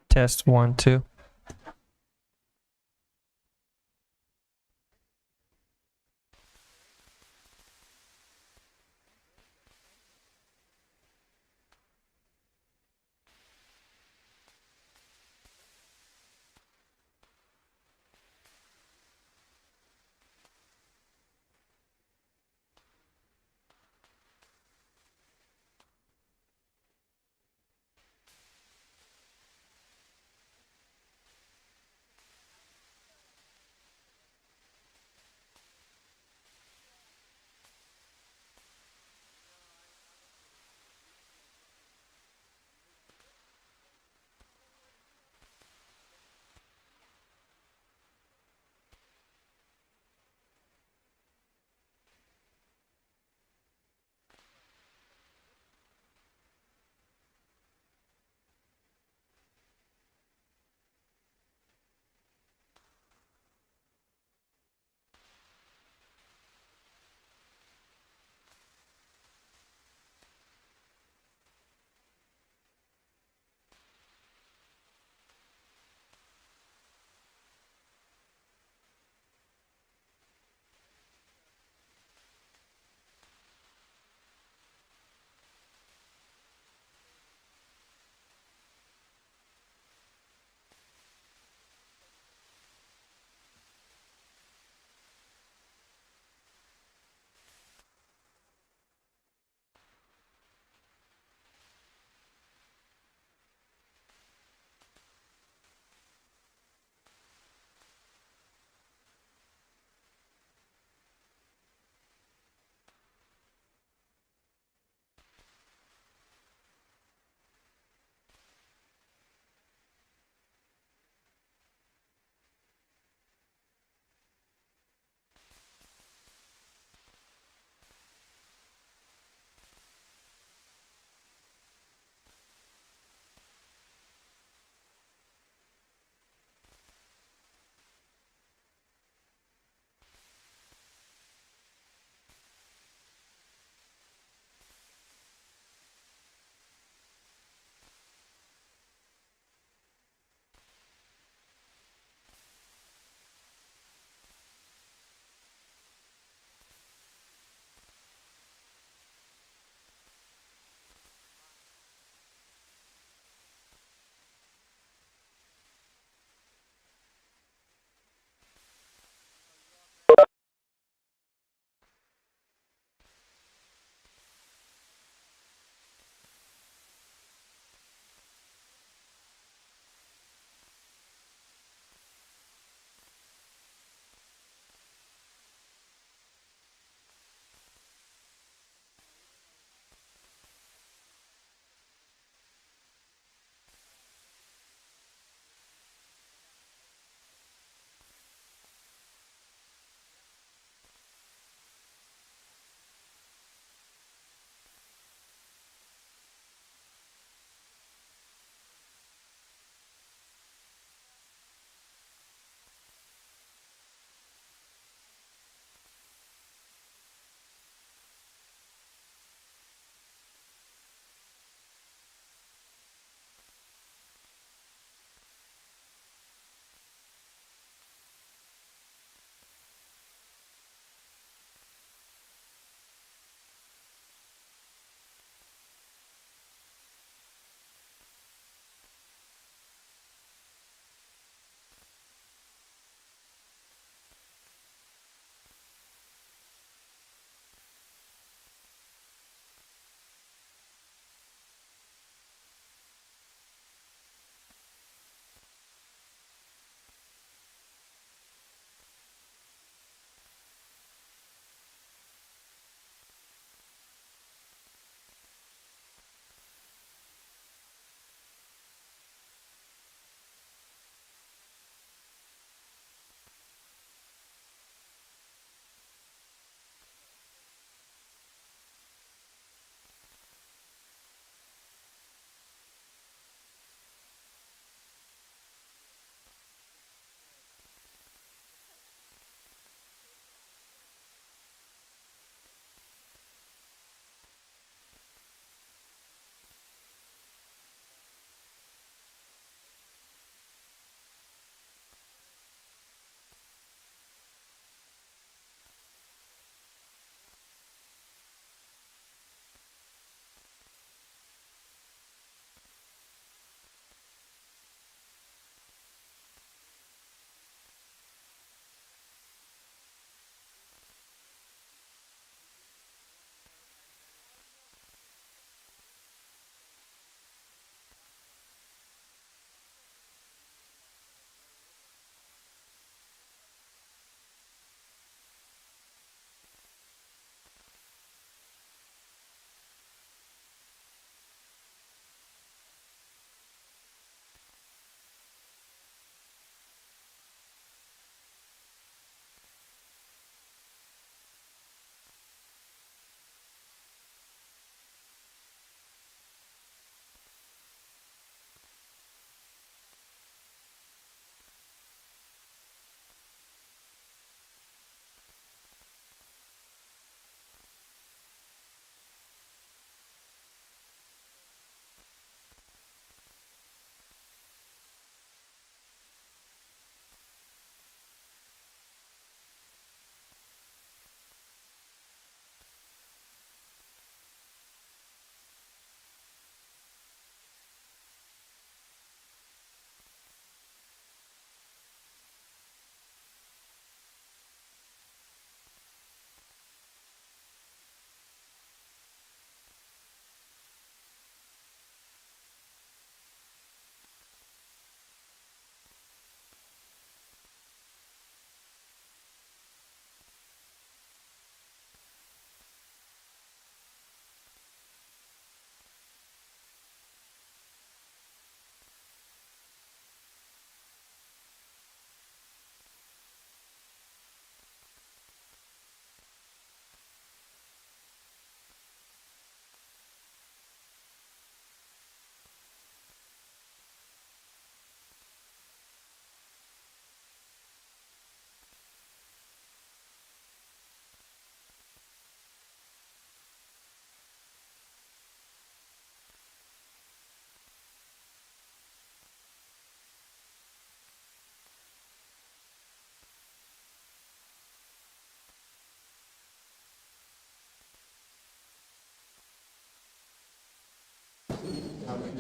Test 1, 2.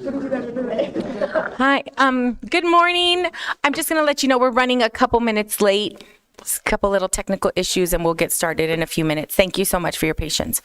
Hi, good morning. I'm just gonna let you know we're running a couple minutes late. Just a couple little technical issues and we'll get started in a few minutes. Thank you so much for your patience.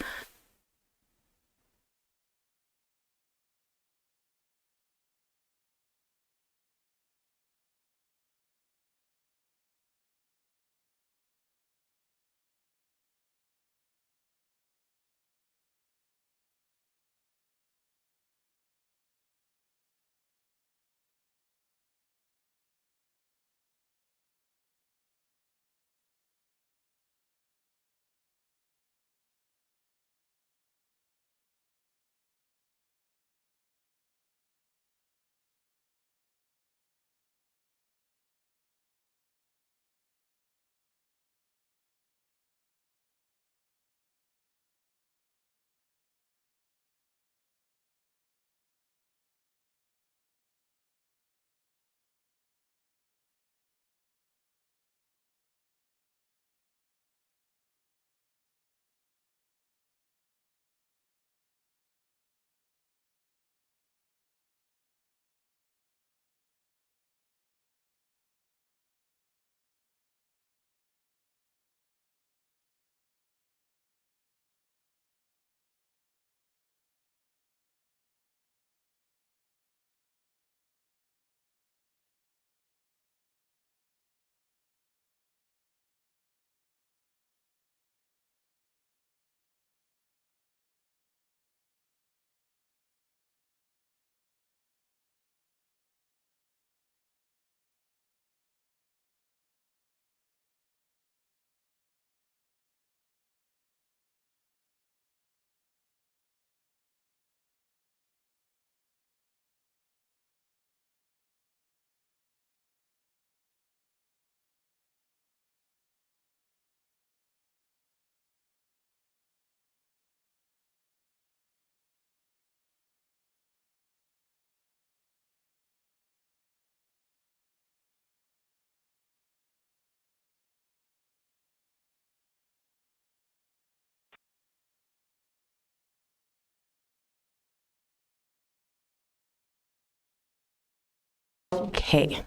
Okay.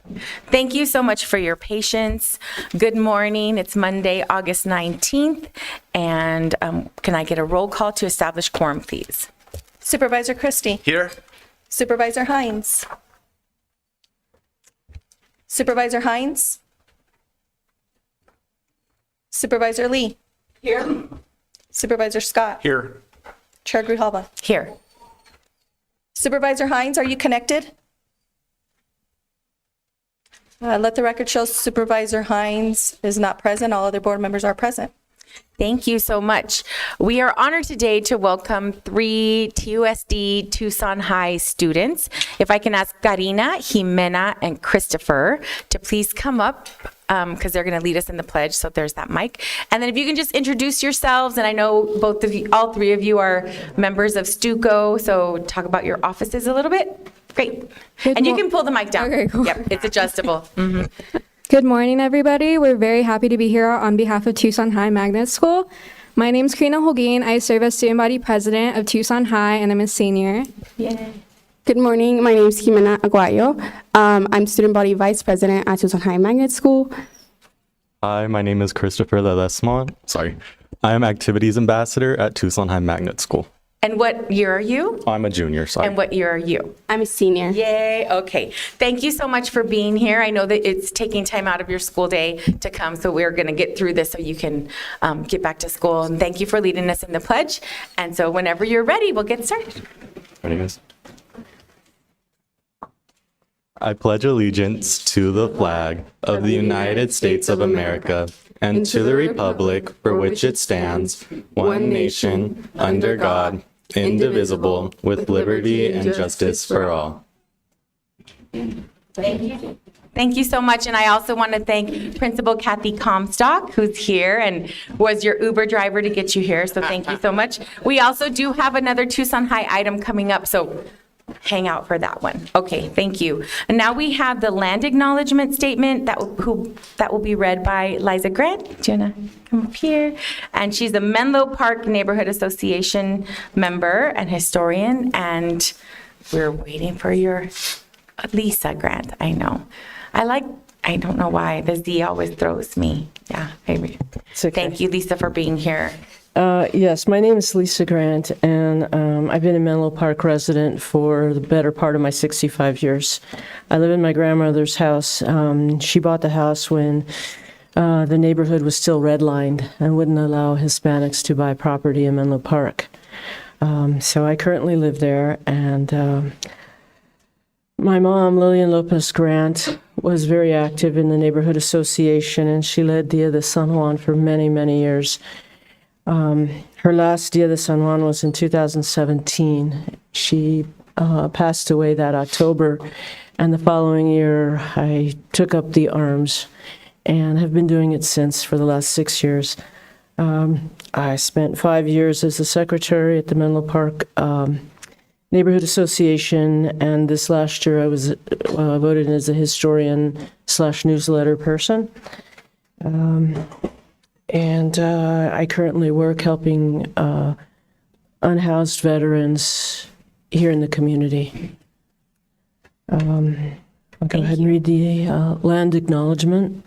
Thank you so much for your patience. Good morning. It's Monday, August 19th. And can I get a roll call to establish quorum, please? Supervisor Christie. Here. Supervisor Hines. Supervisor Hines. Supervisor Lee. Here. Supervisor Scott. Here. Chair Grijalva. Here. Supervisor Hines, are you connected? Let the record show Supervisor Hines is not present. All other board members are present. Thank you so much. We are honored today to welcome 3 TUSD Tucson High students. If I can ask Karina, Jimena, and Christopher to please come up because they're going to lead us in the pledge. So there's that mic. And then if you can just introduce yourselves, and I know both of you, all 3 of you are members of STUCO, so talk about your offices a little bit. Great. And you can pull the mic down. Okay, cool. Yep, it's adjustable. Good morning, everybody. We're very happy to be here on behalf of Tucson High Magnet School. My name is Karina Holguin. I serve as student body president of Tucson High, and I'm a senior. Yay. Good morning. My name is Jimena Aguayo. I'm student body vice president at Tucson High Magnet School. Hi, my name is Christopher Ledesma. I am activities ambassador at Tucson High Magnet School. And what year are you? I'm a junior, sorry. And what year are you? I'm a senior. Yay, okay. Thank you so much for being here. I know that it's taking time out of your school day to come, so we're going to get through this so you can get back to school. And thank you for leading us in the pledge. And so whenever you're ready, we'll get started. Ready, guys? I pledge allegiance to the flag of the United States of America and to the republic for which it stands, one nation, under God, indivisible, with liberty and justice for all. Thank you. Thank you so much. And I also want to thank Principal Kathy Comstock, who's here and was your Uber driver to get you here. So thank you so much. We also do have another Tucson High item coming up, so hang out for that one. Okay, thank you. And now we have the land acknowledgement statement that will be read by Liza Grant. Do you want to come up here? And she's the Menlo Park Neighborhood Association member and historian. And we're waiting for your Lisa grant. I know. I don't know why. The Z always throws me. Yeah. Thank you, Lisa, for being here. Yes, my name is Lisa Grant, and I've been a Menlo Park resident for the better part of my 65 years. I live in my grandmother's house. She bought the house when the neighborhood was still redlined and wouldn't allow Hispanics to buy property in Menlo Park. So I currently live there, and my mom, Lillian Lopez Grant, was very active in the neighborhood association, and she led Dia de San Juan for many, many years. Her last Dia de San Juan was in 2017. She passed away that October, and the following year I took up the arms and have been doing it since for the last 6 years. I spent 5 years as the secretary at the Menlo Park Neighborhood Association, and this last year I was voted as a historian/newsletter person. And I currently work helping unhoused veterans here in the community. I'll go ahead and read the land acknowledgement.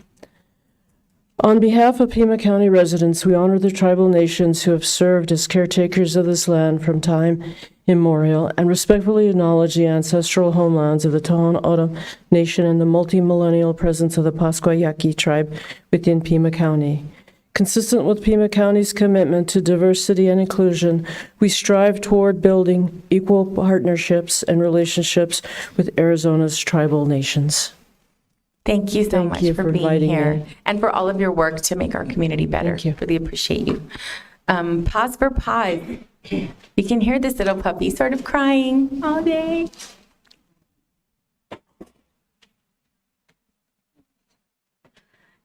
On behalf of Pima County residents, we honor the tribal nations who have served as caretakers of this land from time immemorial and respectfully acknowledge the ancestral homelands of the Tohono O'odham Nation and the multi-millennial presence of the Pascua Yaqui tribe within Pima County. Consistent with Pima County's commitment to diversity and inclusion, we strive toward building equal partnerships and relationships with Arizona's tribal nations. Thank you so Thank much you for for being inviting here me. and for all of your work to make our community better. Thank you. Really appreciate you. Pause for pause. You can hear this little puppy sort of crying all day.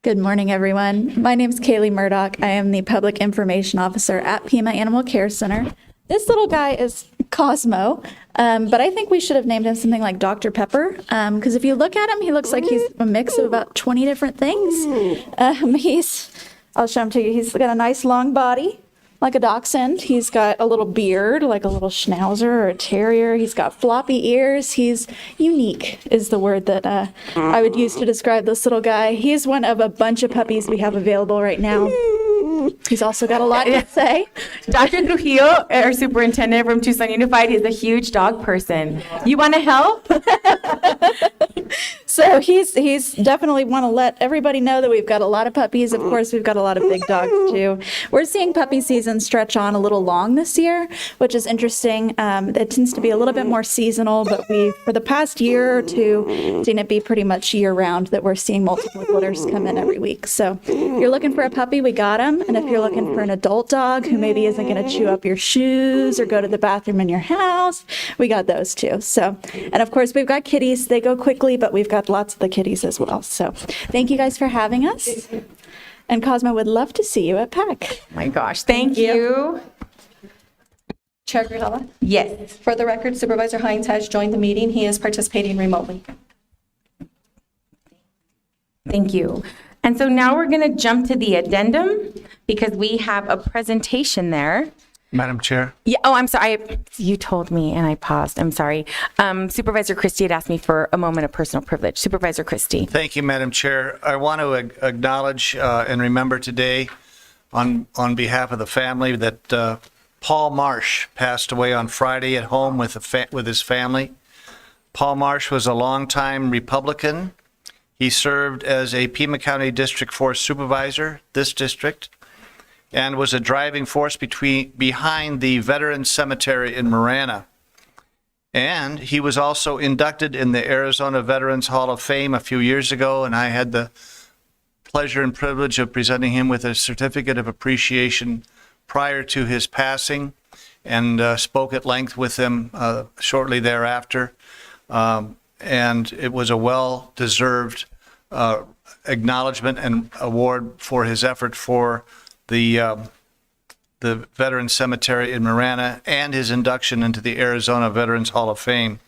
Good morning, everyone. My name is Kaylee Murdoch. I am the Public Information Officer at Pima Animal Care Center. This little guy is Cosmo, but I think we should have named him something like Dr. Pepper, because if you look at him, he looks like he's a mix of about 20 different things. I'll show him to you. He's got a nice long body, like a dachshund. He's got a little beard, like a little schnauzer or a terrier. He's got floppy ears. He's unique, is the word that I would use to describe this little guy. He's one of a bunch of puppies we have available right now. He's also got a lot to say. Dr. Trujillo, our superintendent from Tucson Unified, is a huge dog person. You want to help? So he's definitely want to let everybody know that we've got a lot of puppies. Of course, we've got a lot of big dogs too. We're seeing puppy season stretch on a little long this year, which is interesting. It tends to be a little bit more seasonal, but we, for the past year or two, seen it be pretty much year round that we're seeing multiple litters come in every week. So if you're looking for a puppy, we got them. And if you're looking for an adult dog who maybe isn't going to chew up your shoes or go to the bathroom in your house, we got those too. So, and of course, we've got kitties. They go quickly, but we've got lots of the kitties as well. So thank you guys for having us. And Cosmo would love to see you at PAC. Oh my gosh, thank you. Chair Grihela? Yes. For the record, Supervisor Hines has joined the meeting. He is participating remotely. Thank you. And so now we're going to jump to the addendum because we have a presentation there. Madam Chair. Yeah. Oh, I'm sorry. You told me and I paused. I'm sorry. Supervisor Christie had asked me for a moment of personal privilege. Supervisor Christie. Thank you, Madam Chair. I want to acknowledge and remember today on behalf of the family that Paul Marsh passed away on Friday at home with his family. Paul Marsh was a longtime Republican. He served as a Pima County District 4 supervisor, this district, and was a driving force behind the Veterans Cemetery in Marana. And he was also inducted in the Arizona Veterans Hall of Fame a few years ago, and I had the pleasure and privilege of presenting him with a certificate of appreciation prior to his passing, and spoke at length with him shortly thereafter. And it was a well-deserved acknowledgement and award for his effort for the Veterans Cemetery in Marana and his induction into the Arizona Veterans Hall of Fame.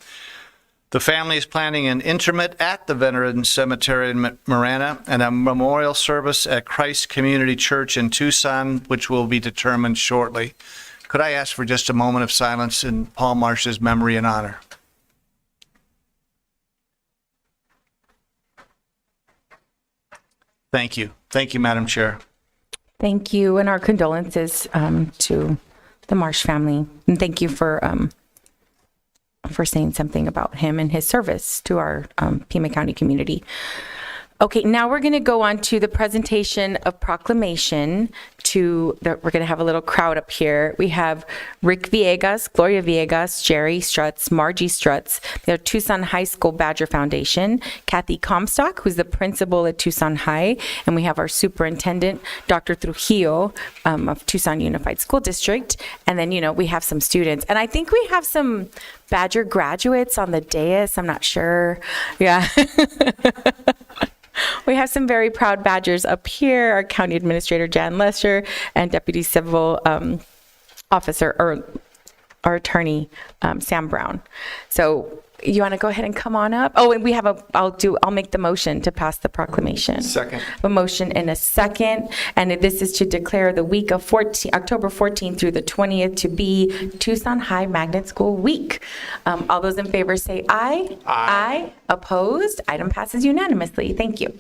The family is planning an interment at the Veterans Cemetery in Marana and a memorial service at Christ Community Church in Tucson, which will be determined shortly. Could I ask for just a moment of silence in Paul Marsh's memory and honor? Thank you. Thank you, Madam Chair. Thank you, and our condolences to the Marsh family. And thank you for saying something about him and his service to our Pima County community. Okay, now we're going to go on to the presentation of proclamation. We're going to have a little crowd up here. We have Rick Villegas, Gloria Villegas, Jerry Strutz, Margie Strutz, the Tucson High School Badger Foundation, Kathy Comstock, who's the principal at Tucson High, and we have our superintendent, Dr. Trujillo of Tucson Unified School District. And then, we have some students. And I think we have some Badger graduates on the dais. I'm not sure. Yeah. We have some very proud Badgers up here, our County Administrator Jan Lesher and Deputy Civil Officer, or our Attorney Sam Brown. So you want to go ahead and come on up? Oh, and we have I'll make the motion to pass the proclamation. Second. A motion and a second, and this is to declare the week of October 14th through the 20th to be Tucson High Magnet School Week. All those in favor say aye. Aye. Opposed? Item passes unanimously. Thank you.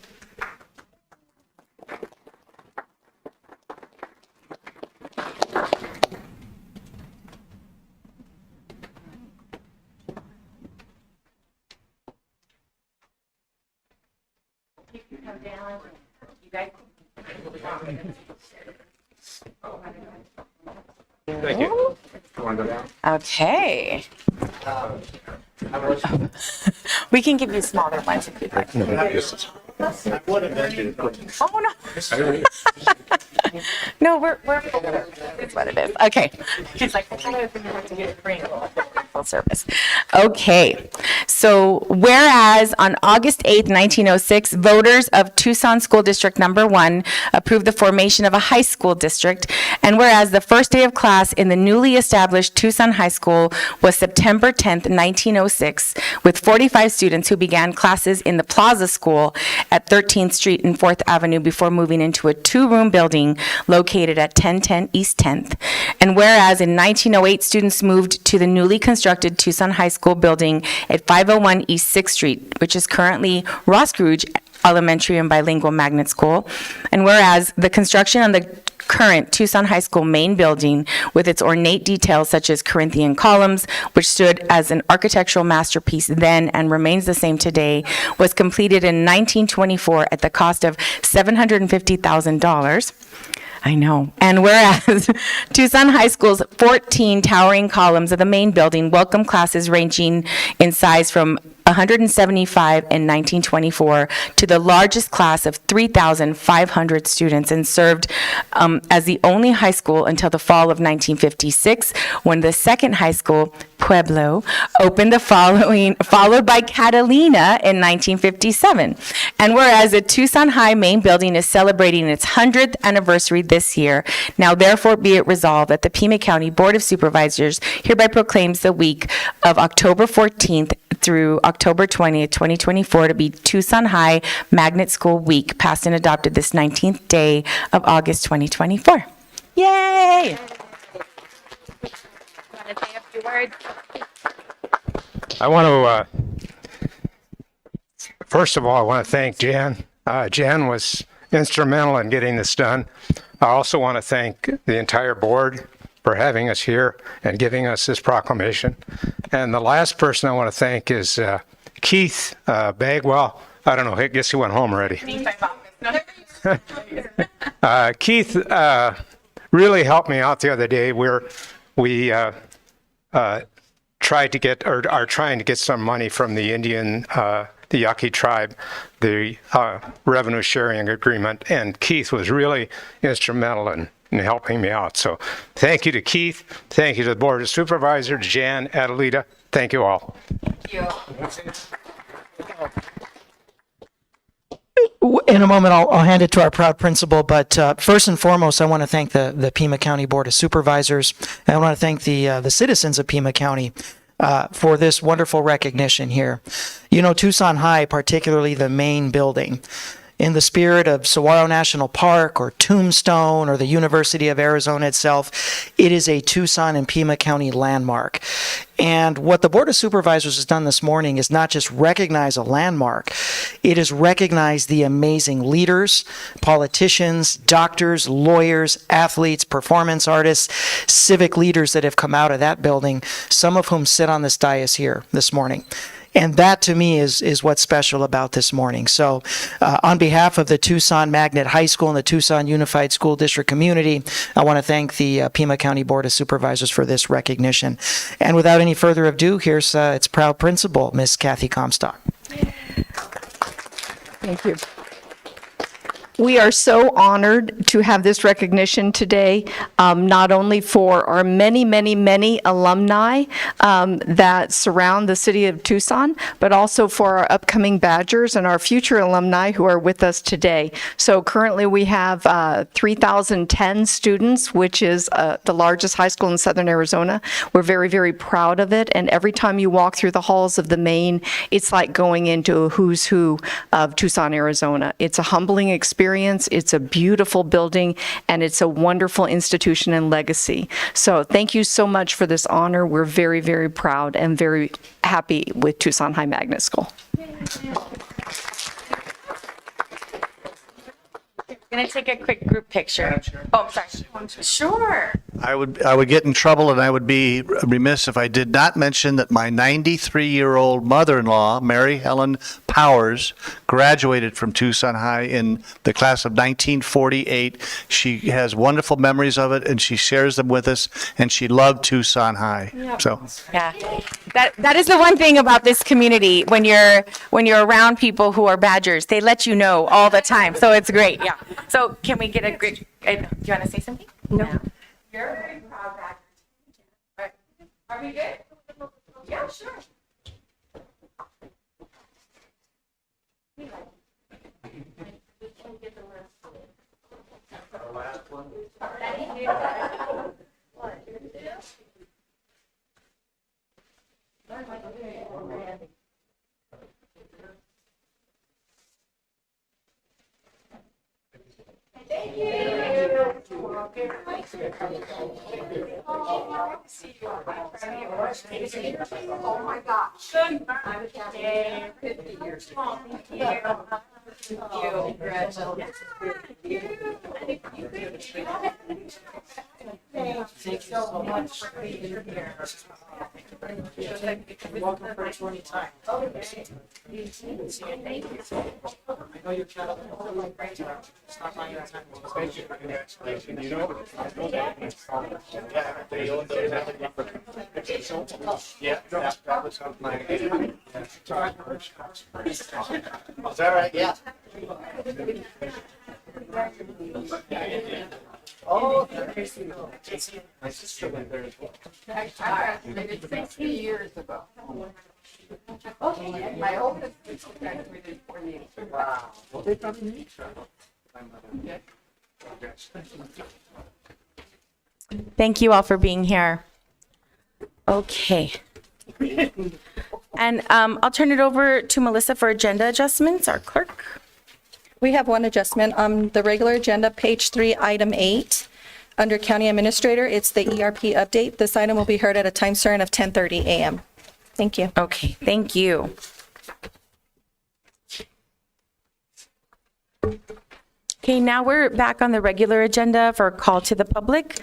Okay. We can give you smaller ones if you'd like. Oh, no. No, we're it's what it is. Okay. She's like, I have to get it free. Full service. Okay. So, whereas on August 8th, 1906, voters of Tucson School District Number 1 approved the formation of a high school district, and whereas the first day of class in the newly established Tucson High School was September 10th, 1906, with 45 students who began classes in the Plaza School at 13th Street and 4th Avenue before moving into a two-room building located at 1010 East 10th. And whereas in 1908, students moved to the newly constructed Tucson High School building at 501 East 6th Street, which is currently Ross Scrooge Elementary and Bilingual Magnet School. And whereas the construction on the current Tucson High School main building, with its ornate details such as Corinthian columns, which stood as an architectural masterpiece then and remains the same today, was completed in 1924 at the cost of $750,000. I know. And whereas Tucson High School's 14 towering columns of the main building welcome classes ranging in size from 175 in 1924 to the largest class of 3,500 students, and served as the only high school until the fall of 1956, when the second high school, Pueblo, opened followed by Catalina in 1957. And whereas the Tucson High main building is celebrating its 100th anniversary this year, now therefore be it resolved that the Pima County Board of Supervisors hereby proclaims the week of October 14th through October 20th, 2024 to be Tucson High Magnet School Week, passed and adopted this 19th day of August 2024. Yay! Want to say a few words? I want to, first of all, I want to thank Jan. Jan was instrumental in getting this done. I also want to thank the entire board for having us here and giving us this proclamation. And the last person I want to thank is Keith Bagwell. I don't know, I guess he went home already. Keith really helped me out the other day. We tried to get, or are trying to get some money from the Indian, the Yaqui tribe, the revenue sharing agreement, and Keith was really instrumental in helping me out. So thank you to Keith. Thank you to the Board of Supervisors, Jan, Adelita. Thank you all. Thank you. In a moment, I'll hand it to our proud principal, but first and foremost, I want to thank the Pima County Board of Supervisors, and I want to thank the citizens of Pima County for this wonderful recognition here. You know, Tucson High, particularly the main building, in the spirit of Saguaro National Park or Tombstone or the University of Arizona itself, it is a Tucson and Pima County landmark. And what the Board of Supervisors has done this morning is not just recognize a landmark, it is recognize the amazing leaders, politicians, doctors, lawyers, athletes, performance artists, civic leaders that have come out of that building, some of whom sit on this dais here this morning. And that, to me, is what's special about this morning. So on behalf of the Tucson Magnet High School and the Tucson Unified School District community, I want to thank the Pima County Board of Supervisors for this recognition. And without any further ado, here's its proud principal, Miss Kathy Comstock. Thank you. We are so honored to have this recognition today, not only for our many, many, many alumni that surround the city of Tucson, but also for our upcoming Badgers and our future alumni who are with us today. So currently we have 3,010 students, which is the largest high school in Southern Arizona. We're very, very proud of it. And every time you walk through the halls of the main, it's like going into a who's who of Tucson, Arizona. It's a humbling experience. It's a beautiful building, and it's a wonderful institution and legacy. So thank you so much for this honor. We're very, very proud and very happy with Tucson High Magnet School. We're going to take a quick group picture. Oh, I'm sorry. Sure. I would get in trouble, and I would be remiss if I did not mention that my 93-year-old mother-in-law, Mary Helen Powers, graduated from Tucson High in the class of 1948. She has wonderful memories of it, and she shares them with us, and she loved Tucson High. Yep. So, yeah, that is the one thing about this community. When you're around people who are Badgers, they let you know all the time. So it's great. Yeah. So can we get a great? Do you want to say something? No. You're a very proud Badger. Are we good? Yeah, sure. Thank you. Oh my gosh. I'm 50 years ago. Thank you. Congratulations. Thank you so much for being here. Welcome for 20 times. Okay. Thank you. I know you're trying to stop by your time. Thank you. Congratulations. You know, yeah, that was on my. Is that right? Yeah. Oh, my sister went there as well. I did 60 years ago. Okay, my oldest is graduated 4 years. Wow. Well, they probably need Thank you all for being here. Okay. And I'll turn it over to Melissa for agenda adjustments, our clerk. We have one adjustment on the regular agenda, page 3, item 8. Under County Administrator, it's the ERP update. This item will be heard at a time certain of 10:30 a.m. Thank you. Okay, thank you. Okay, now we're back on the regular agenda for a call to the public.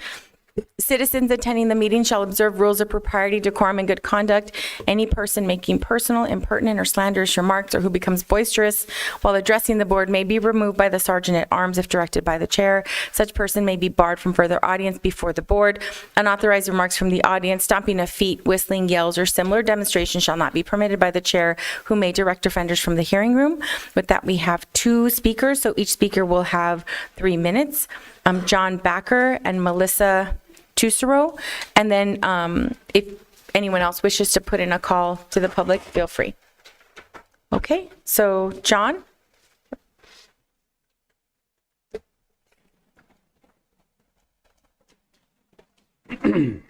Citizens attending the meeting shall observe rules of propriety, decorum, and good conduct. Any person making personal, impertinent, or slanderous remarks or who becomes boisterous while addressing the board may be removed by the sergeant at arms if directed by the chair. Such person may be barred from further audience before the board. Unauthorized remarks from the audience, stomping of feet, whistling, yells, or similar demonstrations shall not be permitted by the chair, who may direct offenders from the hearing room. With that, we have 2 speakers, so each speaker will have 3 minutes. John Backer and Melissa Tusero, and then if anyone else wishes to put in a call to the public, feel free. Okay, so John? Good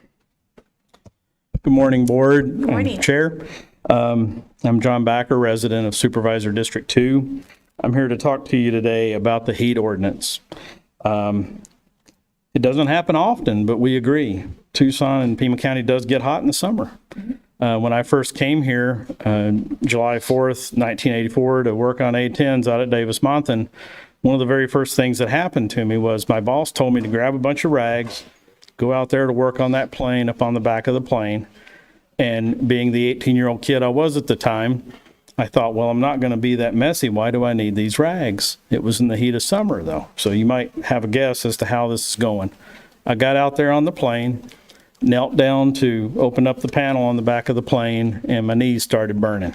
morning, Board. Good morning. And Chair. I'm John Backer, resident of Supervisor District 2. I'm here to talk to you today about the heat ordinance. It doesn't happen often, but we agree. Tucson and Pima County does get hot in the summer. When I first came here, July 4th, 1984, to work on A10s out at Davis-Monthan, one of the very first things that happened to me was my boss told me to grab a bunch of rags, go out there to work on that plane up on the back of the plane. And being the 18-year-old kid I was at the time, I thought, well, I'm not going to be that messy. Why do I need these rags? It was in the heat of summer, though. So you might have a guess as to how this is going. I got out there on the plane, knelt down to open up the panel on the back of the plane, and my knees started burning.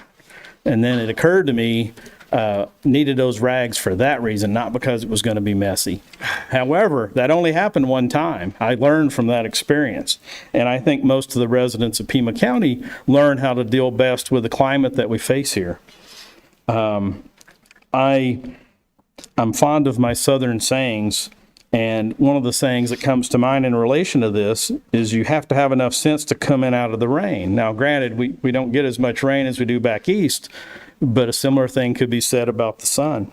And then it occurred to me, needed those rags for that reason, not because it was going to be messy. However, that only happened one time. I learned from that experience. And I think most of the residents of Pima County learn how to deal best with the climate that we face here. I'm fond of my Southern sayings, and one of the sayings that comes to mind in relation to this is you have to have enough sense to come in out of the rain. Now, granted, we don't get as much rain as we do back east, but a similar thing could be said about the sun.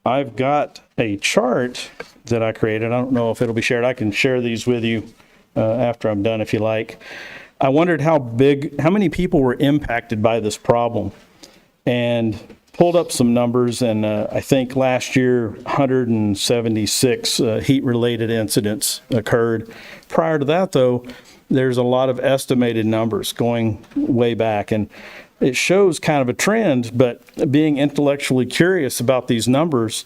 I've got a chart that I created. I don't know if it'll be shared. I can share these with you after I'm done if you like. I wondered how many people were impacted by this problem, and pulled up some numbers, and I think last year 176 heat-related incidents occurred. Prior to that, though, there's a lot of estimated numbers going way back, and it shows kind of a trend, but being intellectually curious about these numbers,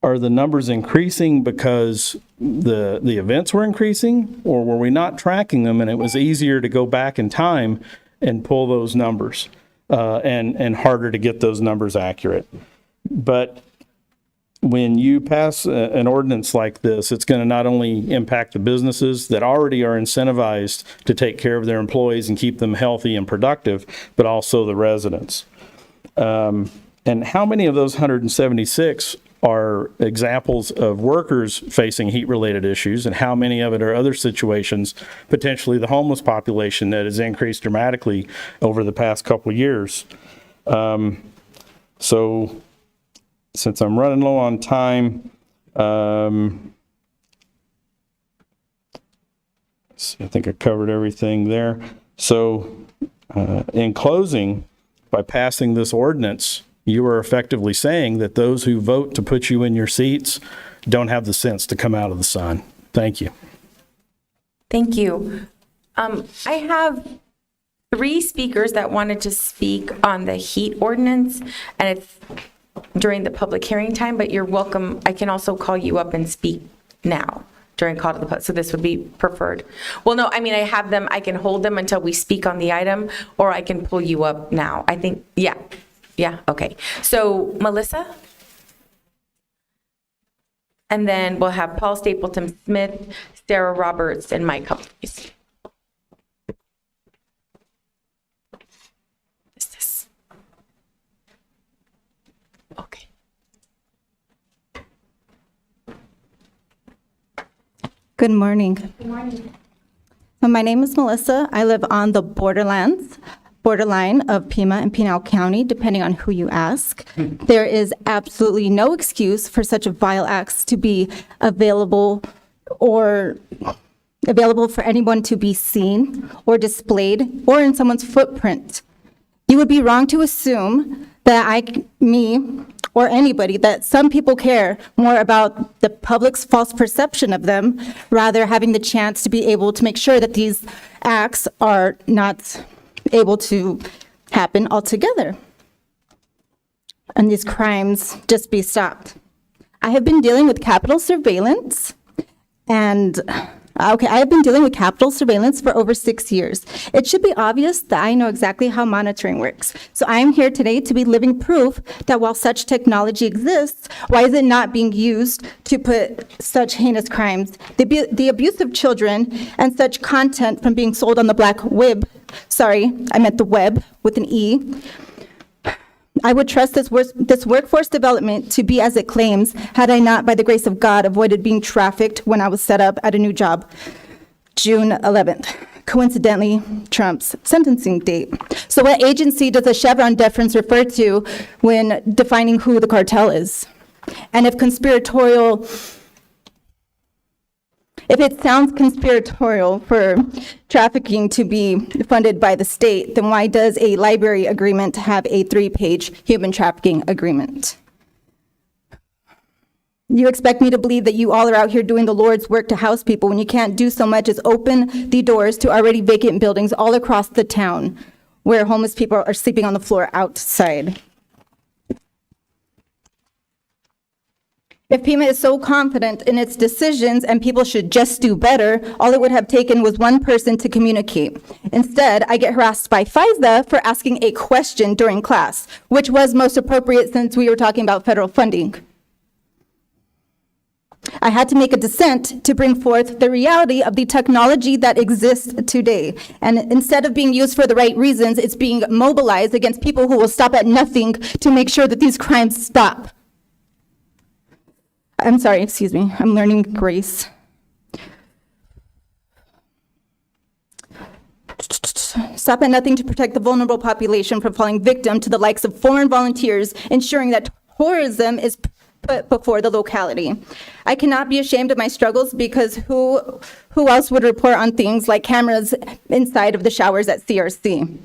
are the numbers increasing because the events were increasing, or were we not tracking them and it was easier to go back in time and pull those numbers and harder to get those numbers accurate? But when you pass an ordinance like this, it's going to not only impact the businesses that already are incentivized to take care of their employees and keep them healthy and productive, but also the residents. And how many of those 176 are examples of workers facing heat-related issues, and how many of it are other situations, potentially the homeless population that has increased dramatically over the past couple of years? So since I'm running low on time, I think I covered everything there. So in closing, by passing this ordinance, you are effectively saying that those who vote to put you in your seats don't have the sense to come out of the sun. Thank you. Thank you. I have 3 speakers that wanted to speak on the heat ordinance, and it's during the public hearing time, but you're welcome. I can also call you up and speak now during call to the public, so this would be preferred. Well, no, I mean, I have them, I can hold them until we speak on the item, or I can pull you up now. I think, yeah, okay. So Melissa? And then we'll have Paul Stapleton Smith, Sarah Roberts, and Mike Humphries. Okay. Good morning. Good morning. My name is Melissa. I live on the borderline of Pima and Pinal County, depending on who you ask. There is absolutely no excuse for such vile acts to be available for anyone to be seen or displayed or in someone's footprint. You would be wrong to assume that me, or anybody, that some people care more about the public's false perception of them, rather having the chance to be able to make sure that these acts are not able to happen altogether, and these crimes just be stopped. I have been dealing with capital surveillance, and I have been dealing with capital surveillance for over 6 years. It should be obvious that I know exactly how monitoring works. So I am here today to be living proof that while such technology exists, why is it not being used to put such heinous crimes, the abuse of children, and such content from being sold on the black web? Sorry, I meant the web with an E. I would trust this workforce development to be as it claims, had I not, by the grace of God, avoided being trafficked when I was set up at a new job. June 11th. Coincidentally, Trump's sentencing date. So what agency does the Chevron deference refer to when defining who the cartel is? And if it sounds conspiratorial for trafficking to be funded by the state, then why does a library agreement have a 3-page human trafficking agreement? You expect me to believe that you all are out here doing the Lord's work to house people when you can't do so much as open the doors to already vacant buildings all across the town where homeless people are sleeping on the floor outside. If Pima is so confident in its decisions and people should just do better, all it would have taken was one person to communicate. Instead, I get harassed by FISA for asking a question during class, which was most appropriate since we were talking about federal funding. I had to make a dissent to bring forth the reality of the technology that exists today. And instead of being used for the right reasons, it's being mobilized against people who will stop at nothing to make sure that these crimes stop. I'm sorry, excuse me, I'm learning grace. Stop at nothing to protect the vulnerable population from falling victim to the likes of foreign volunteers, ensuring that tourism is put before the locality. I cannot be ashamed of my struggles because who else would report on things like cameras inside of the showers at CRC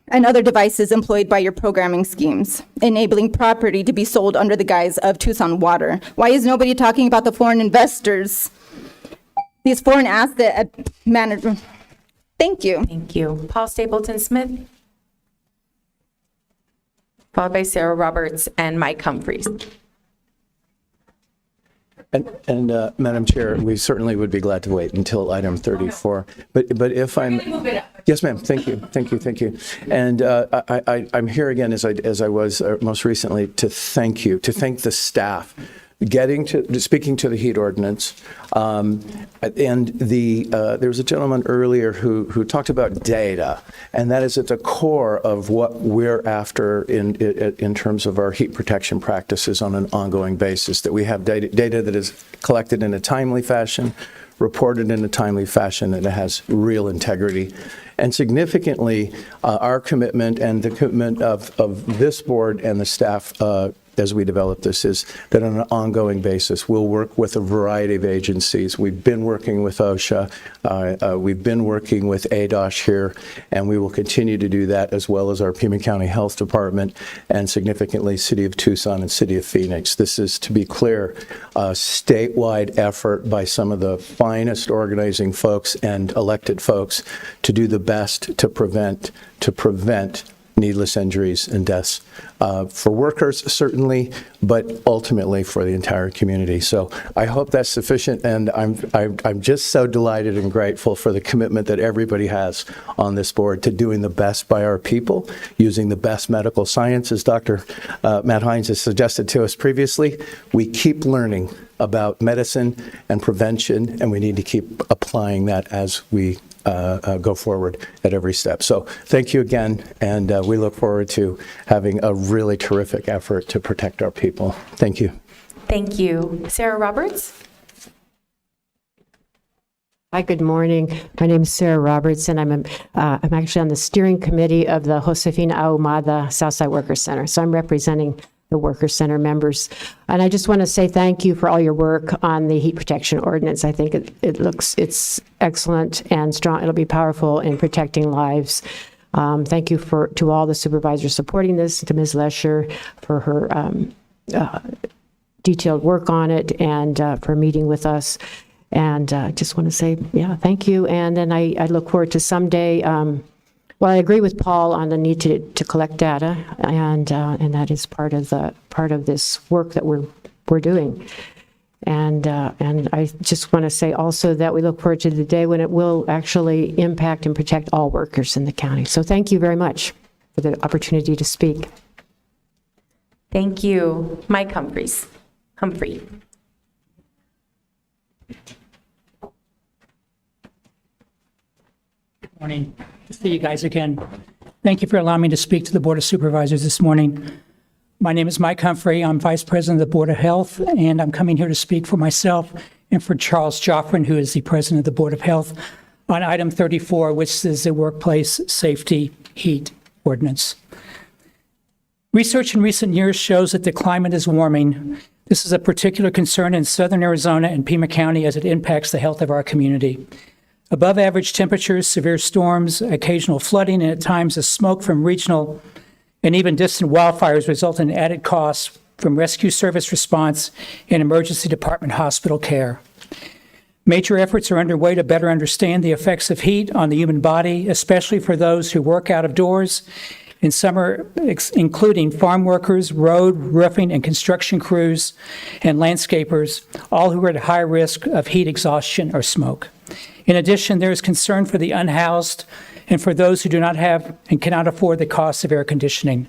and other devices employed by your programming schemes, enabling property to be sold under the guise of Tucson Water? Why is nobody talking about the foreign investors, these foreign asset managers? Thank you. Thank you. Paul Stapleton Smith, followed by Sarah Roberts and Mike Humphreys. And Madam Chair, we certainly would be glad to wait until item 34. But if I'm, yes, ma'am. Thank you. And I'm here again, as I was most recently, to thank you, to thank the staff. Speaking to the heat ordinance, and there was a gentleman earlier who talked about data, and that is at the core of what we're after in terms of our heat protection practices on an ongoing basis, that we have data that is collected in a timely fashion, reported in a timely fashion, and it has real integrity. And significantly, our commitment and the commitment of this board and the staff as we develop this is that on an ongoing basis, we'll work with a variety of agencies. We've been working with OSHA, we've been working with ADOSH here, and we will continue to do that, as well as our Pima County Health Department and significantly City of Tucson and City of Phoenix. This is, to be clear, a statewide effort by some of the finest organizing folks and elected folks to do the best to prevent needless injuries and deaths for workers, certainly, but ultimately for the entire community. So I hope that's sufficient, and I'm just so delighted and grateful for the commitment that everybody has on this board to doing the best by our people, using the best medical science, as Dr. Matt Hines has suggested to us previously. We keep learning about medicine and prevention, and we need to keep applying that as we go forward at every step. So thank you again, and we look forward to having a really terrific effort to protect our people. Thank you. Thank you. Sarah Roberts? Hi, good morning. My name is Sarah Roberts, and I'm actually on the steering committee of the Josefina Ahumada Southside Workers Center. So I'm representing the Worker Center members. And I just want to say thank you for all your work on the heat protection ordinance. I think it's excellent and strong. It'll be powerful in protecting lives. Thank you to all the supervisors supporting this, to Ms. Lesher for her detailed work on it, and for meeting with us. And just want to say, yeah, thank you. And then I look forward to someday, well, I agree with Paul on the need to collect data, and that is part of this work that we're doing. And I just want to say also that we look forward to the day when it will actually impact and protect all workers in the county. So thank you very much for the opportunity to speak. Thank you. Mike Humphreys. Humphrey. Good morning. To see you guys again. Thank you for allowing me to speak to the Board of Supervisors this morning. My name is Mike Humphrey. I'm Vice President of the Board of Health, and I'm coming here to speak for myself and for Charles Joffrin, who is the President of the Board of Health, on item 34, which is the workplace safety heat ordinance. Research in recent years shows that the climate is warming. This is a particular concern in southern Arizona and Pima County as it impacts the health of our community. Above average temperatures, severe storms, occasional flooding, and at times the smoke from regional and even distant wildfires result in added costs from rescue service response and emergency department hospital care. Major efforts are underway to better understand the effects of heat on the human body, especially for those who work out of doors in summer, including farm workers, road, roofing, and construction crews, and landscapers, all who are at high risk of heat exhaustion or smoke. In addition, there is concern for the unhoused and for those who do not have and cannot afford the cost of air conditioning.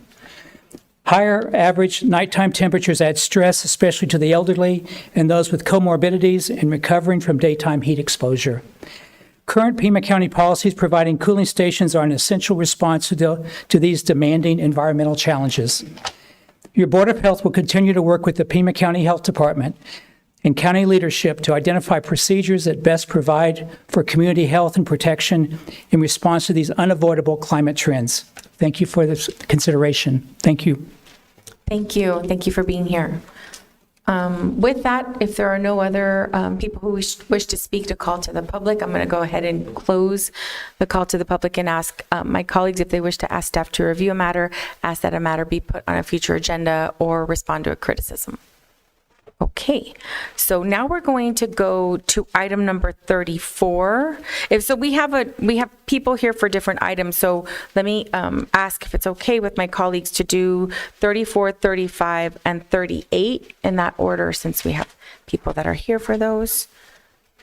Higher average nighttime temperatures add stress, especially to the elderly and those with comorbidities and recovering from daytime heat exposure. Current Pima County policies providing cooling stations are an essential response to these demanding environmental challenges. Your Board of Health will continue to work with the Pima County Health Department and county leadership to identify procedures that best provide for community health and protection in response to these unavoidable climate trends. Thank you for this consideration. Thank you. Thank you. Thank you for being here. With that, if there are no other people who wish to speak to call to the public, I'm going to go ahead and close the call to the public and ask my colleagues if they wish to ask staff to review a matter, ask that a matter be put on a future agenda, or respond to a criticism. Okay, so now we're going to go to item number 34. So we have people here for different items, so let me ask if it's okay with my colleagues to do 34, 35, and 38 in that order, since we have people that are here for those.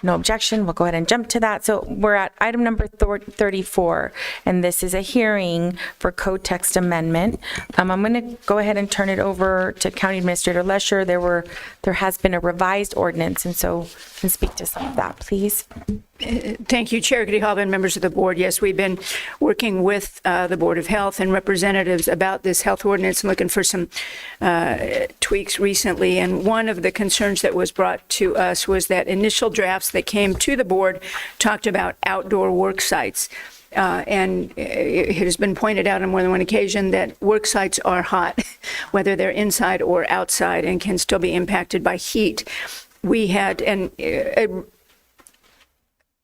No objection, we'll go ahead and jump to that. So we're at item number 34, and this is a hearing for code text amendment. I'm going to go ahead and turn it over to County Administrator Lesher. There has been a revised ordinance, and so can speak to some of that, please. Thank you, Chair Grijalva and members of the board. Yes, we've been working with the Board of Health and representatives about this health ordinance and looking for some tweaks recently. And one of the concerns that was brought to us was that initial drafts that came to the board talked about outdoor work sites. And it has been pointed out on more than one occasion that work sites are hot, whether they're inside or outside, and can still be impacted by heat. We had,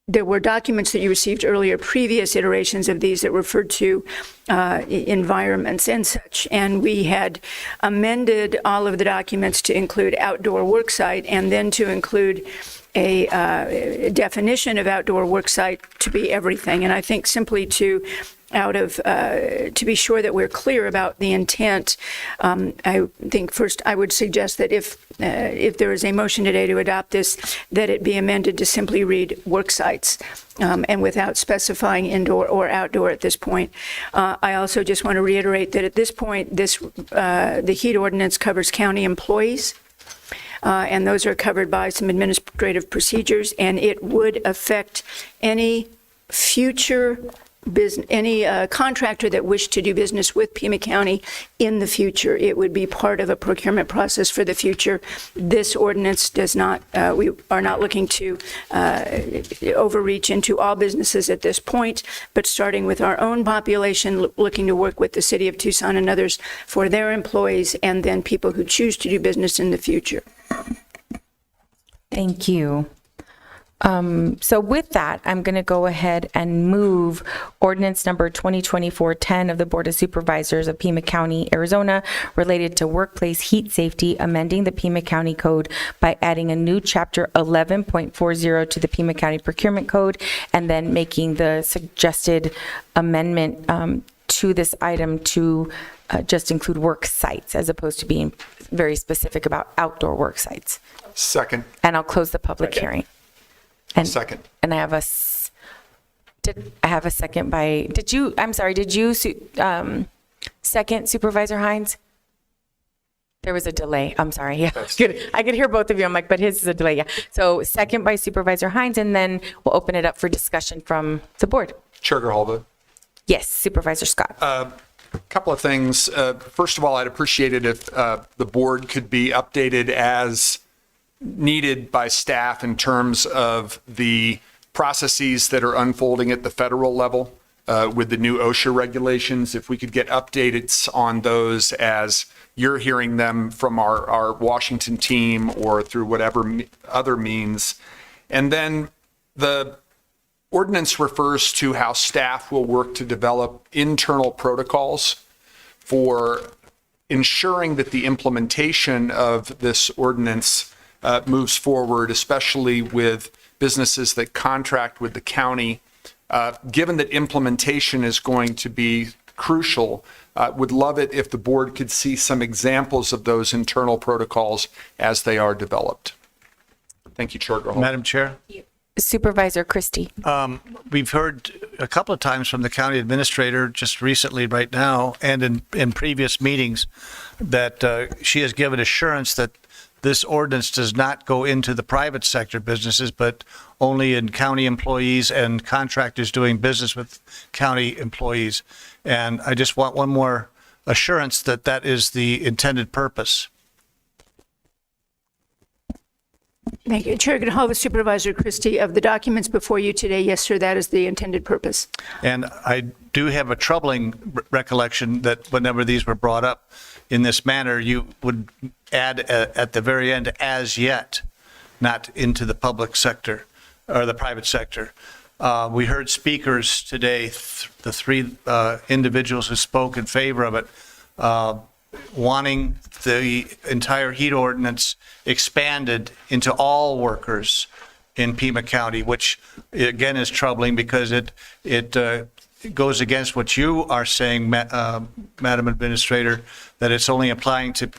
there were documents that you received earlier, previous iterations of these that referred to environments and such. And we had amended all of the documents to include outdoor worksite and then to include a definition of outdoor worksite to be everything. And I think simply to be sure that we're clear about the intent, I think first I would suggest that if there is a motion today to adopt this, that it be amended to simply read work sites, and without specifying indoor or outdoor at this point. I also just want to reiterate that at this point, the heat ordinance covers county employees. And those are covered by some administrative procedures, and it would affect any future business, any contractor that wished to do business with Pima County in the future. It would be part of a procurement process for the future. This ordinance does not, we are not looking to overreach into all businesses at this point, but starting with our own population, looking to work with the city of Tucson and others for their employees, and then people who choose to do business in the future. Thank you. So with that, I'm going to go ahead and move ordinance number 2024-10 of the Board of Supervisors of Pima County, Arizona, related to workplace heat safety, amending the Pima County Code by adding a new chapter 11.40 to the Pima County Procurement Code, and then making the suggested amendment to this item to just include work sites as opposed to being very specific about outdoor work sites. Second. And I'll close the public hearing. And, Second. And I have a second by, did you second Supervisor Hines? There was a delay. I'm sorry. Yeah, I could hear both of you. I'm like, but his is a delay. Yeah. So second by Supervisor Hines, and then we'll open it up for discussion from the board. Chair Grijalva. Yes, Supervisor Scott. A couple of things. First of all, I'd appreciate it if the board could be updated as needed by staff in terms of the processes that are unfolding at the federal level with the new OSHA regulations. If we could get updates on those as you're hearing them from our Washington team or through whatever other means. And then the ordinance refers to how staff will work to develop internal protocols for ensuring that the implementation of this ordinance moves forward, especially with businesses that contract with the county. Given that implementation is going to be crucial, would love it if the board could see some examples of those internal protocols as they are developed. Thank you, Chair Gerhold. Madam Chair? Supervisor Christie. We've heard a couple of times from the county administrator just recently right now and in previous meetings that she has given assurance that this ordinance does not go into the private sector businesses, but only in county employees and contractors doing business with county employees. And I just want one more assurance that that is the intended purpose. Thank you. Chair Grijalva, Supervisor Christie, of the documents before you today, yes, sir, that is the intended purpose. And I do have a troubling recollection that whenever these were brought up in this manner, you would add at the very end, as yet, not into the public sector or the private sector. We heard speakers today, the three individuals who spoke in favor of it, wanting the entire heat ordinance expanded into all workers in Pima County, which again is troubling because it goes against what you are saying, Madam Administrator, that it's only applying to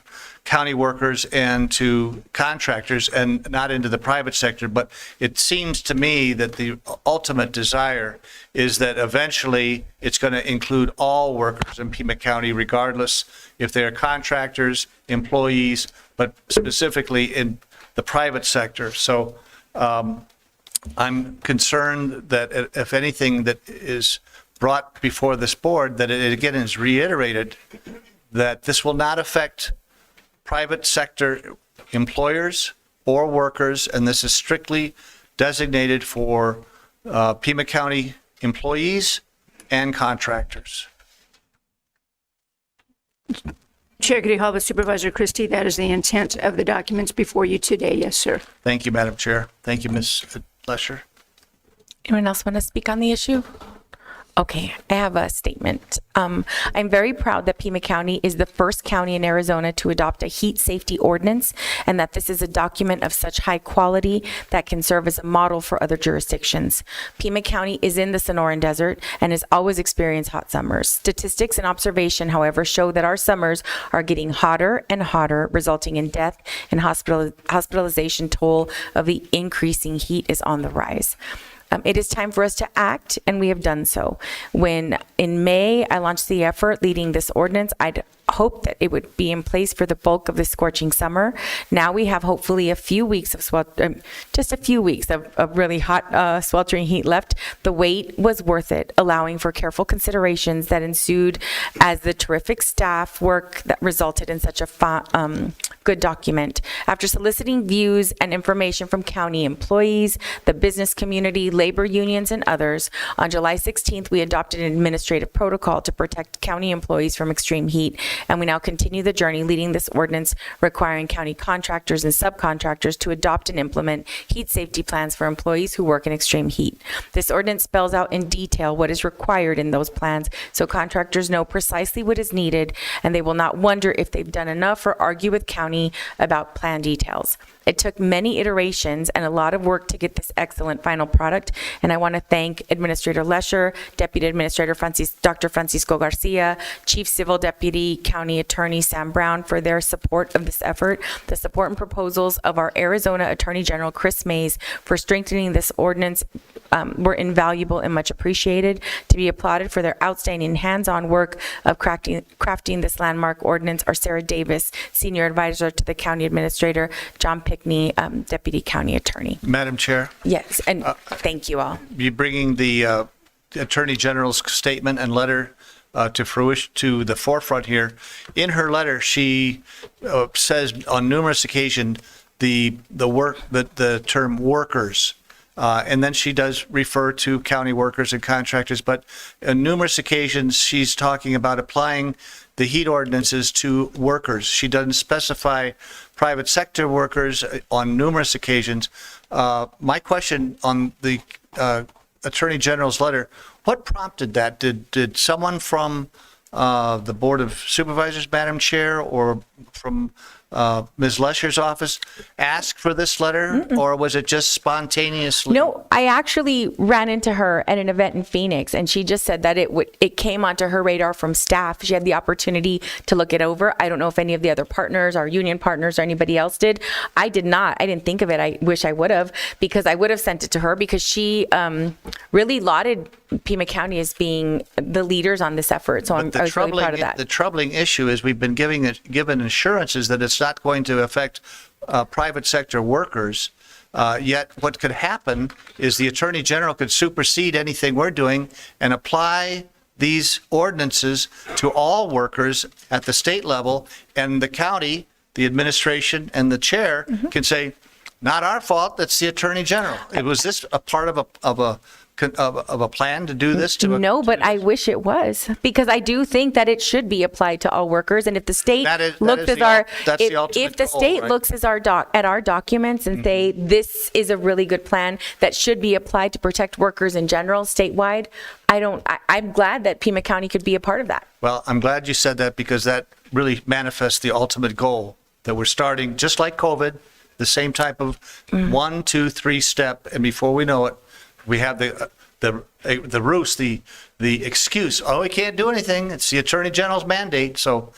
county workers and to contractors and not into the private sector. But it seems to me that the ultimate desire is that eventually it's going to include all workers in Pima County, regardless if they're contractors, employees, but specifically in the private sector. So I'm concerned that if anything that is brought before this board, that it again is reiterated that this will not affect private sector employers or workers, and this is strictly designated for Pima County employees and contractors. Chair Grijalva, Supervisor Christie, that is the intent of the documents before you today, yes, sir. Thank you, Madam Chair. Thank you, Ms. Lesher. Anyone else want to speak on the issue? Okay, I have a statement. I'm very proud that Pima County is the first county in Arizona to adopt a heat safety ordinance, and that this is a document of such high quality that can serve as a model for other jurisdictions. Pima County is in the Sonoran Desert and has always experienced hot summers. Statistics and observation, however, show that our summers are getting hotter and hotter, resulting in death and hospitalization toll of the increasing heat is on the rise. It is time for us to act, and we have done so. When in May I launched the effort leading this ordinance, I'd hoped that it would be in place for the bulk of the scorching summer. Now we have hopefully a few weeks of just a few weeks of really hot, sweltering heat left. The wait was worth it, allowing for careful considerations that ensued as the terrific staff work that resulted in such a good document. After soliciting views and information from county employees, the business community, labor unions, and others, on July 16th, we adopted an administrative protocol to protect county employees from extreme heat, and we now continue the journey leading this ordinance requiring county contractors and subcontractors to adopt and implement heat safety plans for employees who work in extreme heat. This ordinance spells out in detail what is required in those plans so contractors know precisely what is needed, and they will not wonder if they've done enough or argue with county about plan details. It took many iterations and a lot of work to get this excellent final product, and I want to thank Administrator Lesher, Deputy Administrator Dr. Francisco Garcia, Chief Civil Deputy County Attorney Sam Brown for their support of this effort, the support and proposals of our Arizona Attorney General Chris Mays for strengthening this ordinance were invaluable and much appreciated. To be applauded for their outstanding hands-on work of crafting this landmark ordinance are Sarah Davis, Senior Advisor to the County Administrator, John Pickney, Deputy County Attorney. Madam Chair? Yes, and thank you all. You bringing the Attorney General's statement and letter to fruition, to the forefront here. In her letter, she says on numerous occasions the term workers. And then she does refer to county workers and contractors, but on numerous occasions, she's talking about applying the heat ordinances to workers. She doesn't specify private sector workers on numerous occasions. My question on the Attorney General's letter, what prompted that? Did someone from the Board of Supervisors, Madam Chair, or from Ms. Lesher's office ask for this letter, or was it just spontaneously? No, I actually ran into her at an event in Phoenix, and she just said that it came onto her radar from staff. She had the opportunity to look it over. I don't know if any of the other partners, our union partners, or anybody else did. I did not. I didn't think of it. I wish I would have, because I would have sent it to her, because she really lauded Pima County as being the leaders on this effort. So I was really proud of that. The troubling issue is we've been given assurances that it's not going to affect private sector workers. Yet what could happen is the Attorney General could supersede anything we're doing and apply these ordinances to all workers at the state level, and the county, the administration, and the chair can say, not our fault, that's the Attorney General. Was this a part of a plan to do this? No, but I wish it was, because I do think that it should be applied to all workers. And if the state looks at our documents and say this is a really good plan that should be applied to protect workers in general statewide, I'm glad that Pima County could be a part of that. Well, I'm glad you said that, because that really manifests the ultimate goal, that we're starting just like COVID, the same type of 1, 2, 3 step, and before we know it, we have the ruse, the excuse, oh, we can't do anything, it's the Attorney General's mandate. So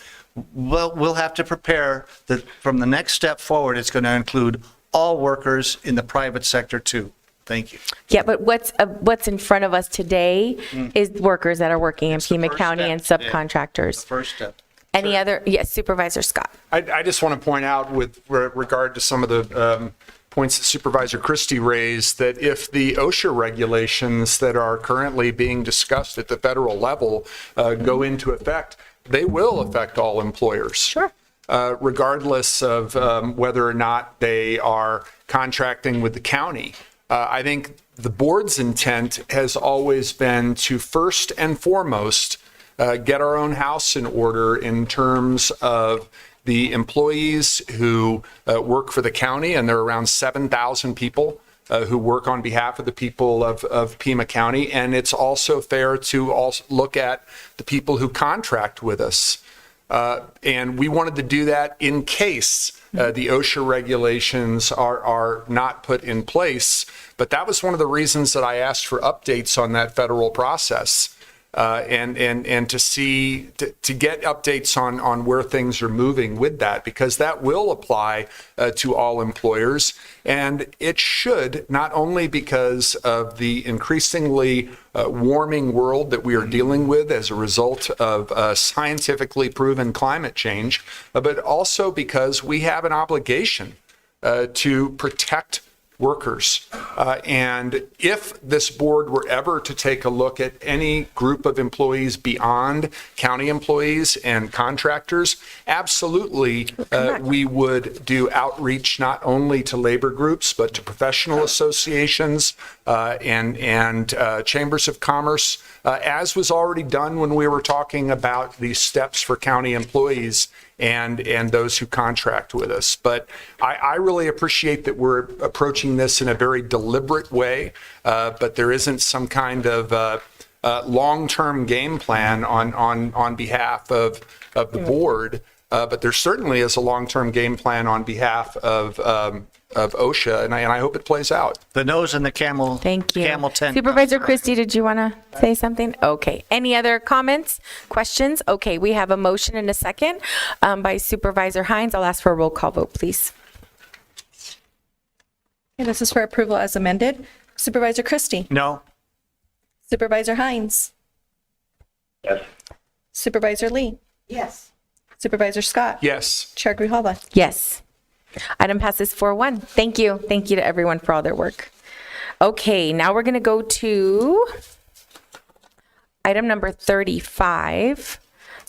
we'll have to prepare that from the next step forward, it's going to include all workers in the private sector too. Thank you. Yeah, but what's in front of us today is workers that are working in Pima County and subcontractors. The first step. Any other? Yes, Supervisor Scott. I just want to point out with regard to some of the points that Supervisor Christie raised, that if the OSHA regulations that are currently being discussed at the federal level go into effect, they will affect all employers. Sure. Regardless of whether or not they are contracting with the county. I think the board's intent has always been to first and foremost get our own house in order in terms of the employees who work for the county, and there are around 7,000 people who work on behalf of the people of Pima County. And it's also fair to also look at the people who contract with us. And we wanted to do that in case the OSHA regulations are not put in place. But that was one of the reasons that I asked for updates on that federal process. And to get updates on where things are moving with that, because that will apply to all employers. And it should, not only because of the increasingly warming world that we are dealing with as a result of scientifically proven climate change, but also because we have an obligation to protect workers. And if this board were ever to take a look at any group of employees beyond county employees and contractors, absolutely we would do outreach not only to labor groups, but to professional associations and chambers of commerce, as was already done when we were talking about the steps for county employees and those who contract with us. But I really appreciate that we're approaching this in a very deliberate way, but there isn't some kind of long-term game plan on behalf of the board, but there certainly is a long-term game plan on behalf of OSHA, and I hope it plays out. The nose and the camel. Thank you. Camel tent. Supervisor Christie, did you want to say something? Okay. Any other comments, questions? Okay, we have a motion and a second by Supervisor Hines. I'll ask for a roll call vote, please. Okay, this is for approval as amended. Supervisor Christie? No. Supervisor Hines? Yes. Supervisor Lee? Yes. Supervisor Scott? Yes. Chair Grijalva? Yes. Item passes 4-1. Thank you. Thank you to everyone for all their work. Okay, now we're going to go to item number 35.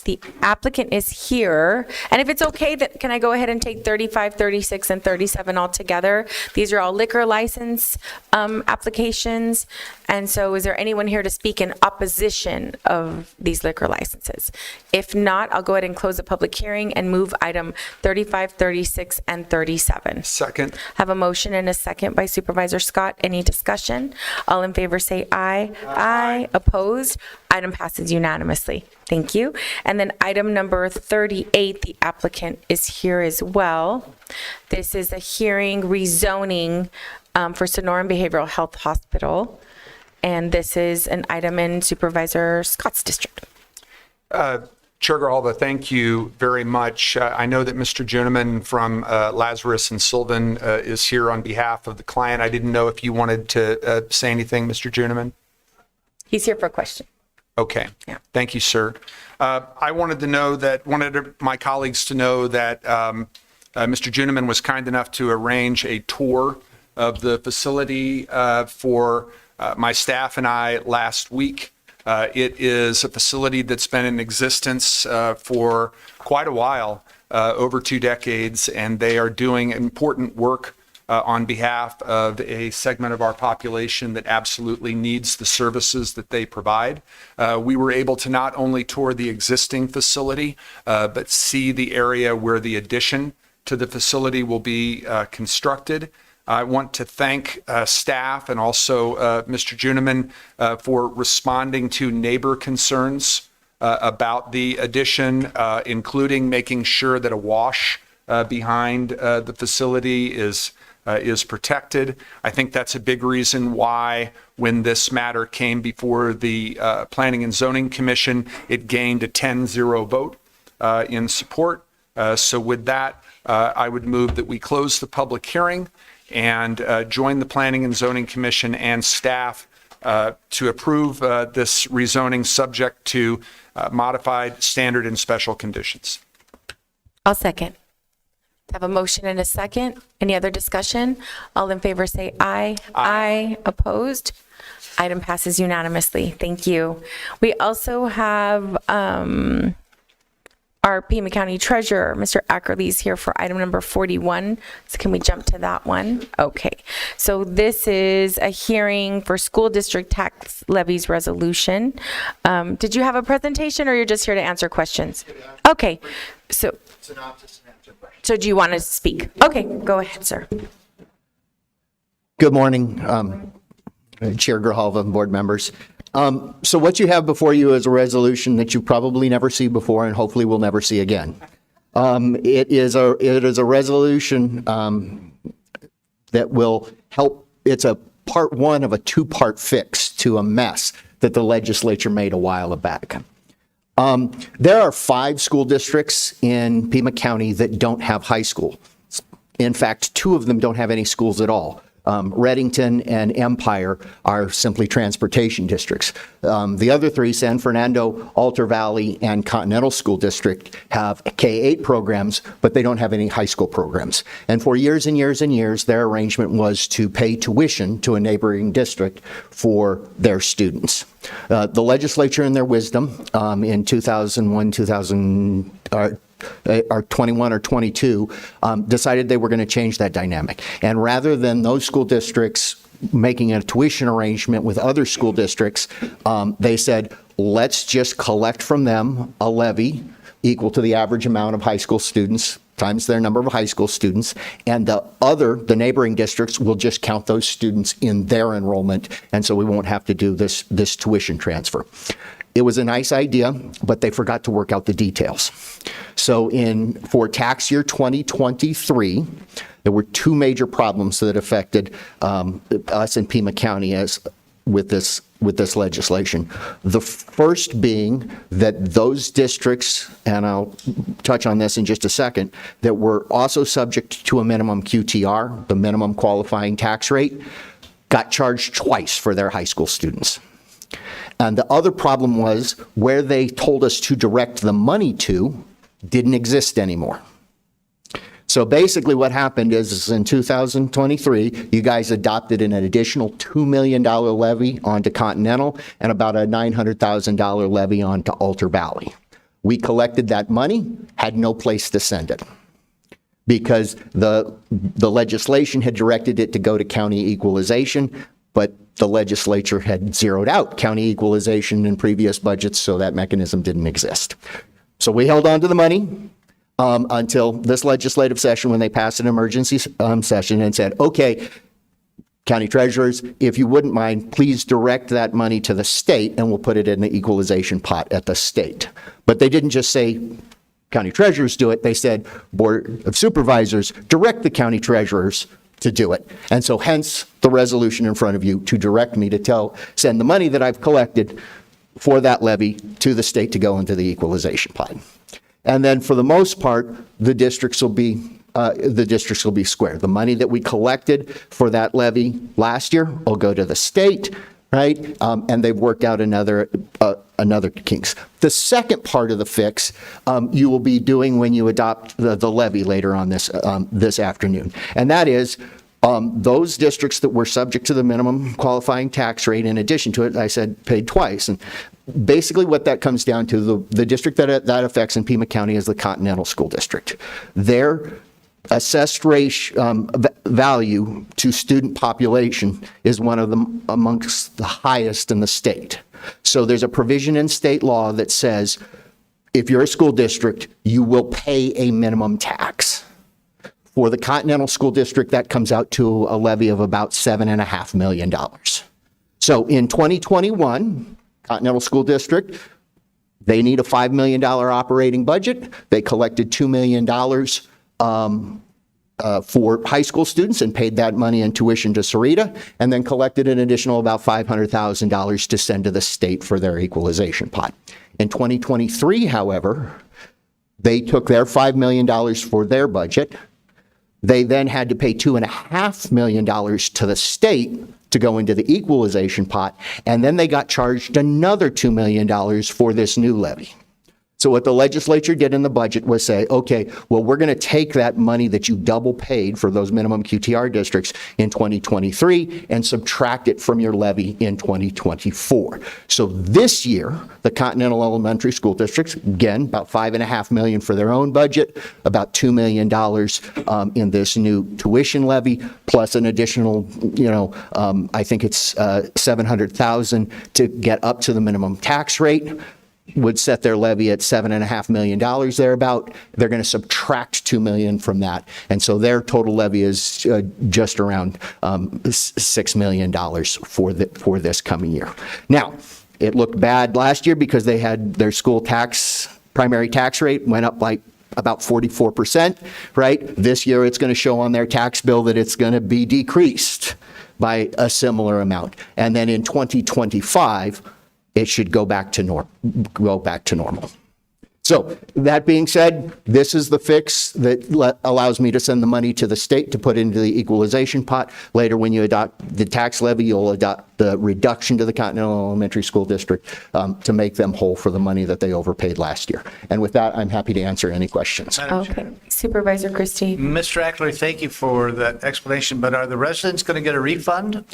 The applicant is here. And if it's okay, that can I go ahead and take 35, 36, and 37 all together? These are all liquor license applications. And so is there anyone here to speak in opposition of these liquor licenses? If not, I'll go ahead and close the public hearing and move item 35, 36, and 37. Second. Have a motion and a second by Supervisor Scott. Any discussion? All in favor say aye. Aye. Opposed? Item passes unanimously. Thank you. And then item number 38, the applicant is here as well. This is a hearing rezoning for Sonoran Behavioral Health Hospital. And this is an item in Supervisor Scott's district. Chair Grijalva, thank you very much. I know that Mr. Juniman from Lazarus and Sylvan is here on behalf of the client. I didn't know if you wanted to say anything, Mr. Juniman. He's here for a question. Okay. Yeah. Thank you, sir. I wanted my colleagues to know that Mr. Juniman was kind enough to arrange a tour of the facility for my staff and I last week. It is a facility that's been in existence for quite a while, over 2 decades, and they are doing important work on behalf of a segment of our population that absolutely needs the services that they provide. We were able to not only tour the existing facility, but see the area where the addition to the facility will be constructed. I want to thank staff and also Mr. Juniman for responding to neighbor concerns about the addition, including making sure that a wash behind the facility is protected. I think that's a big reason why when this matter came before the Planning and Zoning Commission, it gained a 10-0 vote in support. So with that, I would move that we close the public hearing and join the Planning and Zoning Commission and staff to approve this rezoning subject to modified standard and special conditions. I'll second. Have a motion and a second. Any other discussion? All in favor say aye. Aye. Opposed? Item passes unanimously. Thank you. We also have our Pima County Treasurer, Mr. Ackerley, is here for item number 41. So can we jump to that one? Okay. So this is a hearing for school district tax levies resolution. Did you have a presentation or you're just here to answer questions? Okay. So do you want to speak? Okay, go ahead, sir. Good morning, Chair Grijalva and board members. So what you have before you is a resolution that you probably never see before and hopefully will never see again. It is a resolution that will help. It's a part one of a 2-part fix to a mess that the legislature made a while back. There are 5 school districts in Pima County that don't have high school. In fact, 2 of them don't have any schools at all. Reddington and Empire are simply transportation districts. The other 3, San Fernando, Altar Valley, and Continental School District, have K-8 programs, but they don't have any high school programs. And for years and years and years, their arrangement was to pay tuition to a neighboring district for their students. The legislature, in their wisdom, in 2001, or 21 or 22, decided they were going to change that dynamic. And rather than those school districts making a tuition arrangement with other school districts, they said, let's just collect from them a levy equal to the average amount of high school students times their number of high school students, and the neighboring districts will just count those students in their enrollment, and so we won't have to do this tuition transfer. It was a nice idea, but they forgot to work out the details. So for tax year 2023, there were 2 major problems that affected us in Pima County with this legislation. The first being that those districts, and I'll touch on this in just a second, that were also subject to a minimum QTR, the minimum qualifying tax rate, got charged twice for their high school students. And the other problem was where they told us to direct the money to didn't exist anymore. So basically what happened is in 2023, you guys adopted an additional $2 million levy onto Continental and about a $900,000 levy onto Altar Valley. We collected that money, had no place to send it, because the legislation had directed it to go to county equalization, but the legislature had zeroed out county equalization in previous budgets, so that mechanism didn't exist. So we held on to the money until this legislative session, when they passed an emergency session and said, okay, county treasurers, if you wouldn't mind, please direct that money to the state and we'll put it in the equalization pot at the state. But they didn't just say county treasurers do it. They said Board of Supervisors direct the county treasurers to do it. And so hence the resolution in front of you to direct me to send the money that I've collected for that levy to the state to go into the equalization pot. And then for the most part, the districts will be square. The money that we collected for that levy last year will go to the state, right? And they've worked out another kinks. The second part of the fix you will be doing when you adopt the levy later on this afternoon. And that is those districts that were subject to the minimum qualifying tax rate, in addition to it, I said paid twice. And basically what that comes down to, the district that affects in Pima County is the Continental School District. Their assessed value to student population is one of them amongst the highest in the state. So there's a provision in state law that says if you're a school district, you will pay a minimum tax. For the Continental School District, that comes out to a levy of about $7.5 million. So in 2021, Continental School District, they need a $5 million operating budget. They collected $2 million for high school students and paid that money in tuition to Sarita, and then collected an additional about $500,000 to send to the state for their equalization pot. In 2023, however, they took their $5 million for their budget. They then had to pay $2.5 million to the state to go into the equalization pot, and then they got charged another $2 million for this new levy. So what the legislature did in the budget was say, okay, well, we're going to take that money that you double paid for those minimum QTR districts in 2023 and subtract it from your levy in 2024. So this year, the Continental Elementary School Districts, again, about $5.5 million for their own budget, about $2 million in this new tuition levy, plus an additional, I think it's $700,000 to get up to the minimum tax rate, would set their levy at $7.5 million thereabout. They're going to subtract $2 million from that. And so their total levy is just around $6 million for this coming year. Now, it looked bad last year because they had their school primary tax rate went up like about 44%, right? This year it's going to show on their tax bill that it's going to be decreased by a similar amount. And then in 2025, it should go back to normal. So that being said, this is the fix that allows me to send the money to the state to put into the equalization pot. Later, when you adopt the tax levy, you'll adopt the reduction to the Continental Elementary School District to make them whole for the money that they overpaid last year. And with that, I'm happy to answer any questions. Okay. Supervisor Christie. Mr. Ackler, thank you for that explanation, but are the residents going to get a refund?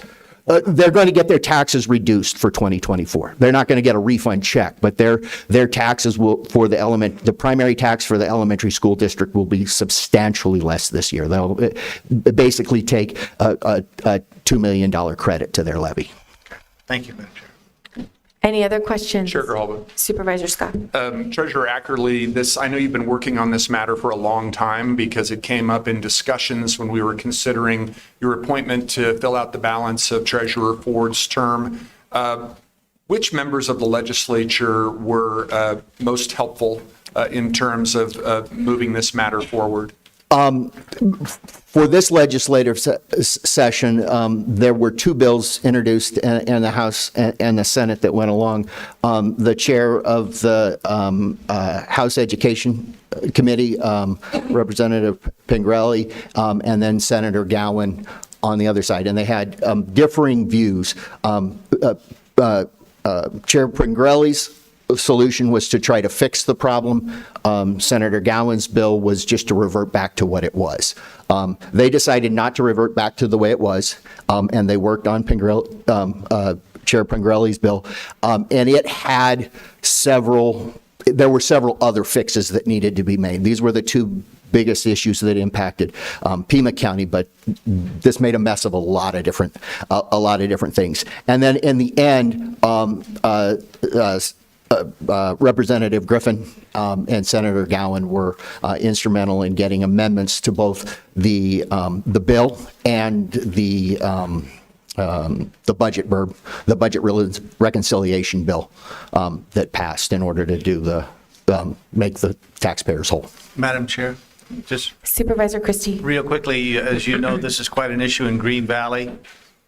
They're going to get their taxes reduced for 2024. They're not going to get a refund check, but their taxes will, for the primary tax for the elementary school district will be substantially less this year. They'll basically take a $2 million credit to their levy. Thank you, Madam Chair. Any other questions? Chair Grijalva. Supervisor Scott. Treasurer Ackerley, I know you've been working on this matter for a long time because it came up in discussions when we were considering your appointment to fill out the balance of Treasurer Ford's term. Which members of the legislature were most helpful in terms of moving this matter forward? For this legislative session, there were two bills introduced in the House and the Senate that went along. The chair of the House Education Committee, Representative Pingrelli, and then Senator Gowan on the other side. And they had differing views. Chair Pingrelli's solution was to try to fix the problem. Senator Gowan's bill was just to revert back to what it was. They decided not to revert back to the way it was, and they worked on Chair Pingrelli's bill, and it had several there were several other fixes that needed to be made. These were the two biggest issues that impacted Pima County, but this made a mess of a lot of different things. And then in the end, Representative Griffin and Senator Gowan were instrumental in getting amendments to both the bill and the budget reconciliation bill that passed in order to do make the taxpayers whole. Madam Chair, just Supervisor Christie. real quickly, as you know, this is quite an issue in Green Valley,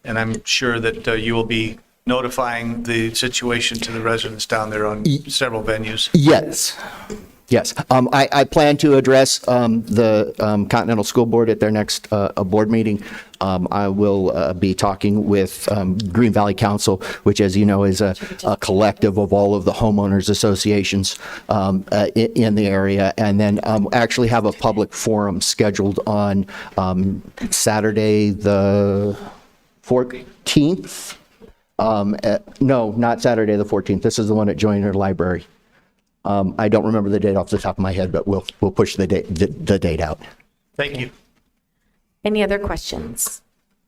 and I'm sure that you will be notifying the situation to the residents down there on several venues. Yes. Yes. I plan to address the Continental School Board at their next board meeting. I will be talking with Green Valley Council, which, as you know, is a collective of all of the homeowners associations in the area, and then actually have a public forum scheduled on Saturday the 14th. No, not Saturday the 14th. This is the one at Joyner Library. I don't remember the date off the top of my head, but we'll push the date out. Thank you. Any other questions?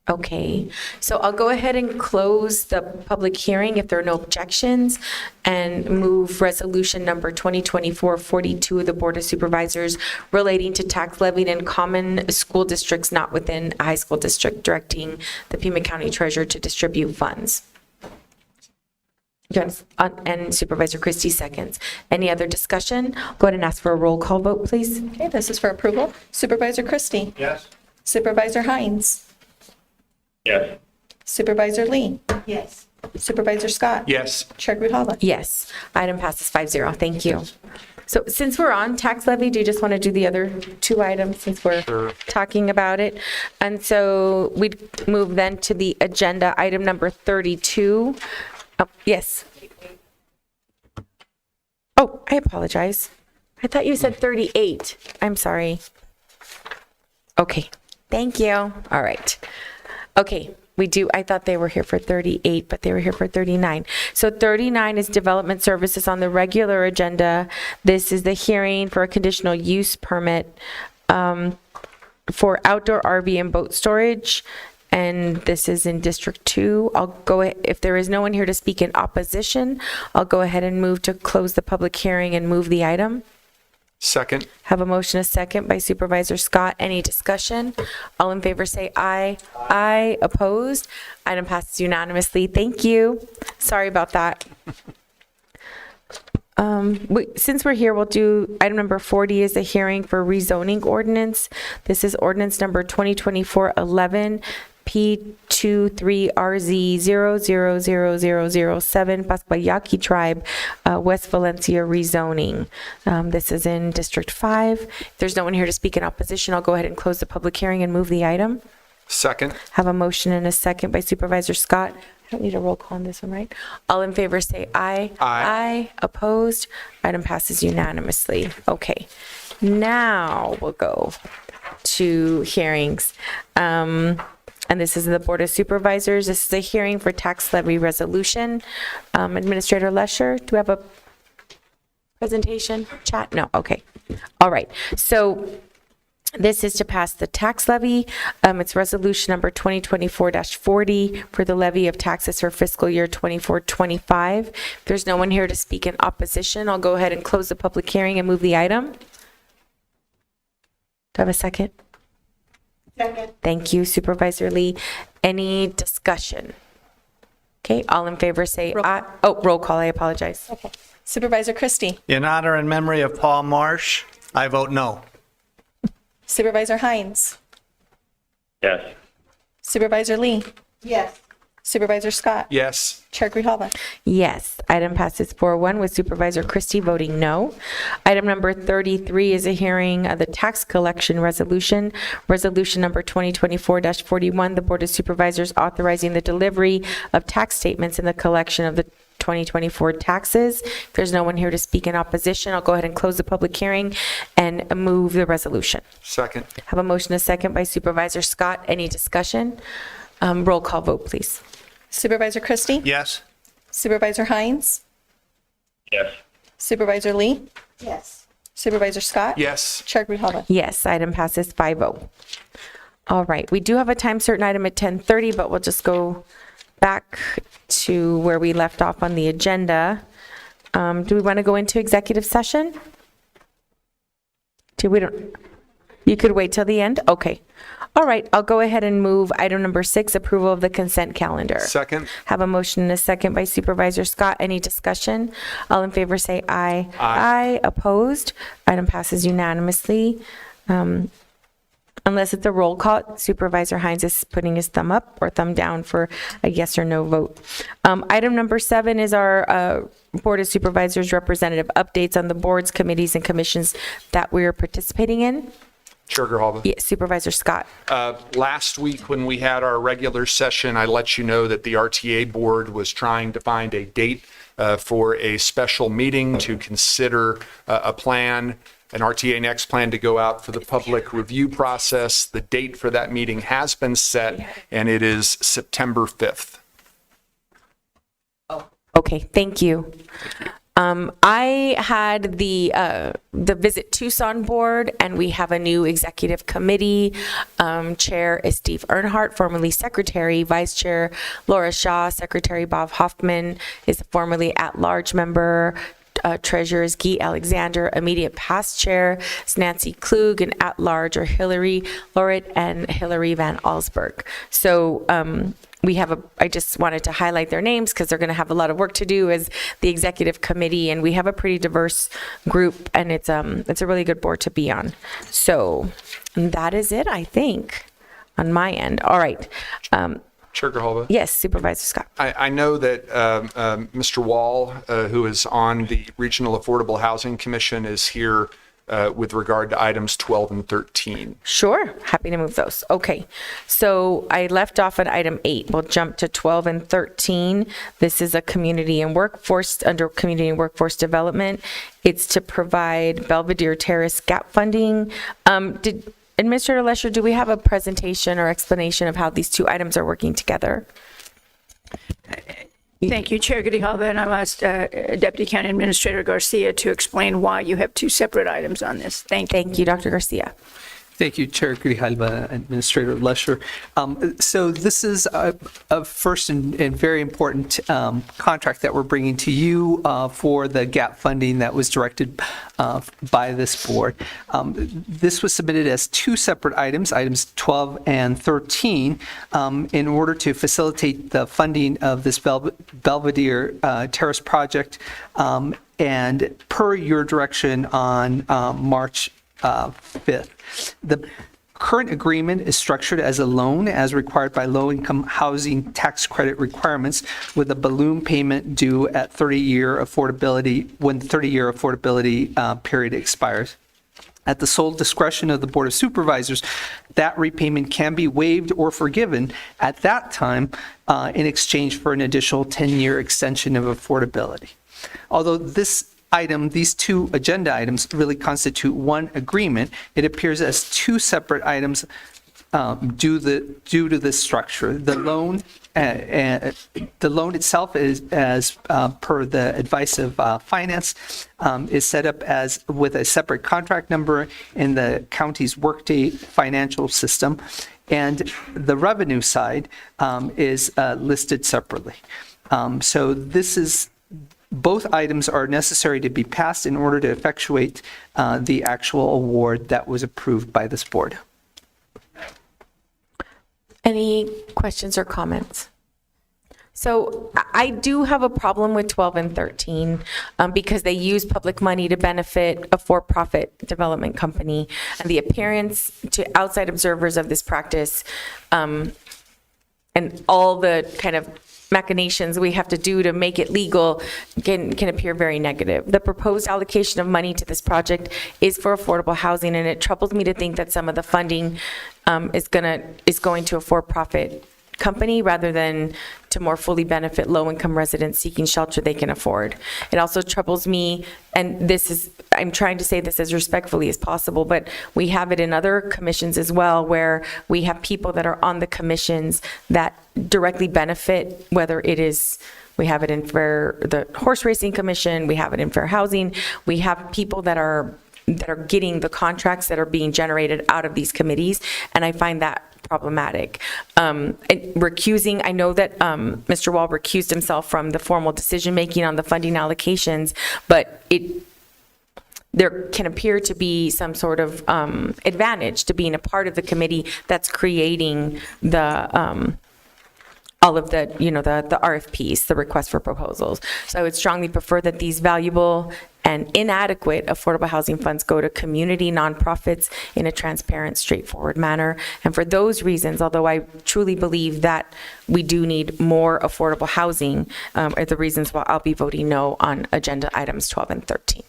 Okay, so I'll go ahead and close the public hearing if there are no objections and move resolution number 2024-42 of the Board of Supervisors relating to tax levied in common school districts not within a high school district, directing the Pima County Treasurer to distribute funds. And Supervisor Christie seconds. Any other discussion? Go ahead and ask for a roll call vote, please. Okay, this is for approval. Supervisor Christie? Yes. Supervisor Hines? Yes. Supervisor Lee? Yes. Supervisor Scott? Yes. Chair Grudhava? Yes. Item passes 5-0. Thank you. So since we're on tax levy, do you just want to do the other two items since we're talking about it? And so we'd move then to the agenda, item number 32. Oh, yes. Oh, I apologize. I thought you said 38. I'm sorry. Okay. Thank you. All right. Okay. I thought they were here for 38, but they were here for 39. So 39 is development services on the regular agenda. This is the hearing for a conditional use permit for outdoor RV and boat storage. And this is in District 2. If there is no one here to speak in opposition, I'll go ahead and move to close the public hearing and move the item. Second. Have a motion, a second by Supervisor Scott. Any discussion? All in favor say aye. Aye. Opposed? Item passes unanimously. Thank you. Sorry about that. Since we're here, we'll do item number 40 is a hearing for rezoning ordinance. This is ordinance number 2024-11. P23RZ000007, Pascuayaki Tribe, West Valencia rezoning. This is in District 5. If there's no one here to speak in opposition, I'll go ahead and close the public hearing and move the item. Second. Have a motion and a second by Supervisor Scott. I don't need a roll call on this one, right? All in favor say aye. Aye. Opposed? Item passes unanimously. Okay. Now we'll go to hearings. And this is the Board of Supervisors. This is a hearing for tax levy resolution. Administrator Lesher, do we have a presentation? Chat? No, okay. All right. So this is to pass the tax levy. It's resolution number 2024-40 for the levy of taxes for fiscal year 24-25. If there's no one here to speak in opposition, I'll go ahead and close the public hearing and move the item. Do I have a second? Second. Thank you, Supervisor Lee. Any discussion? Okay, all in favor say aye. Oh, roll call, I apologize. Okay. Supervisor Christie? In honor and memory of Paul Marsh, I vote no. Supervisor Hines? Yes. Supervisor Lee? Yes. Supervisor Scott? Yes. Chair Grudhava? Yes, item passes 4-1 with Supervisor Christie voting no. Item number 33 is a hearing of the tax collection resolution. Resolution number 2024-41, the Board of Supervisors authorizing the delivery of tax statements and the collection of the 2024 taxes. If there's no one here to speak in opposition, I'll go ahead and close the public hearing and move the resolution. Second. Have a motion, a second by Supervisor Scott. Any discussion? Roll call vote, please. Supervisor Christie? Yes. Supervisor Hines? Yes. Supervisor Lee? Yes. Supervisor Scott? Yes. Chair Grijalva? Yes, item passes 5-0. All right, we do have a time certain item at 10:30, but we'll just go back to where we left off on the agenda. Do we want to go into executive session? You could wait till the end? Okay. All right, I'll go ahead and move item number 6, approval of the consent calendar. Second. Have a motion and a second by Supervisor Scott. Any discussion? All in favor say aye. Aye. Opposed? Item passes unanimously. Unless it's a roll call, Supervisor Hines is putting his thumb up or thumb down for a yes or no vote. Item number 7 is our Board of Supervisors representative updates on the boards, committees, and commissions that we're participating in. Chair Grijalva. Yes, Supervisor Scott. Last week, when we had our regular session, I let you know that the RTA board was trying to find a date for a special meeting to consider a plan, an RTA Next plan to go out for the public review process. The date for that meeting has been set, and it is September 5th. Okay, thank you. I had the Visit Tucson board, and we have a new executive committee. Chair is Steve Earnhardt, formerly secretary. Vice chair Laura Shaw. Secretary Bob Hoffman is a formerly at-large member. Treasurer is Guy Alexander. Immediate past chair is Nancy Klug, and at-large are Hillary Laurit and Hillary Van Allsburg. So I just wanted to highlight their names because they're going to have a lot of work to do as the executive committee, and we have a pretty diverse group, and it's a really good board to be on. So that is it, I think, on my end. All right. Chair Grijalva? Yes, Supervisor Scott. I know that Mr. Wall, who is on the Regional Affordable Housing Commission, is here with regard to items 12 and 13. Sure, happy to move those. Okay, so I left off at item 8. We'll jump to 12 and 13. This is a community and workforce, under community and workforce development. It's to provide Belvedere Terrace gap funding. Administrator Lesher, do we have a presentation or explanation of how these two items are working together? Thank you, Chair Grijalva, and I'll ask Deputy County Administrator Garcia to explain why you have two separate items on this. Thank you. Thank you, Dr. Garcia. Thank you, Chair Grijalva, Administrator Lesher. So this is a first and very important contract that we're bringing to you for the gap funding that was directed by this board. This was submitted as two separate items, items 12 and 13, in order to facilitate the funding of this Belvedere Terrace project, and per your direction on March 5th. The current agreement is structured as a loan as required by low-income housing tax credit requirements, with a balloon payment due at 30-year affordability when the 30-year affordability period expires. At the sole discretion of the Board of Supervisors, that repayment can be waived or forgiven at that time in exchange for an additional 10-year extension of affordability. Although these two agenda items really constitute one agreement, it appears as two separate items due to this structure. The loan itself is, as per the advice of finance, is set up as with a separate contract number in the county's Workday financial system, and the revenue side is listed separately. So both items are necessary to be passed in order to effectuate the actual award that was approved by this board. Any questions or comments? So I do have a problem with 12 and 13 because they use public money to benefit a for-profit development company, and the appearance to outside observers of this practice and all the kind of machinations we have to do to make it legal can appear very negative. The proposed allocation of money to this project is for affordable housing, and it troubles me to think that some of the funding is going to a for-profit company rather than to more fully benefit low-income residents seeking shelter they can afford. It also troubles me, and I'm trying to say this as respectfully as possible, but we have it in other commissions as well, where we have people that are on the commissions that directly benefit, whether it is We have it in for the Horse Racing Commission. We have it in fair housing. We have people that are getting the contracts that are being generated out of these committees, and I find that problematic. And recusing, I know that Mr. Wall recused himself from the formal decision-making on the funding allocations, but there can appear to be some sort of advantage to being a part of the committee that's creating the all of the, the RFPs, the request for proposals. So I would strongly prefer that these valuable and inadequate affordable housing funds go to community nonprofits in a transparent, straightforward manner. And for those reasons, although I truly believe that we do need more affordable housing, are the reasons why I'll be voting no on agenda items 12 and 13.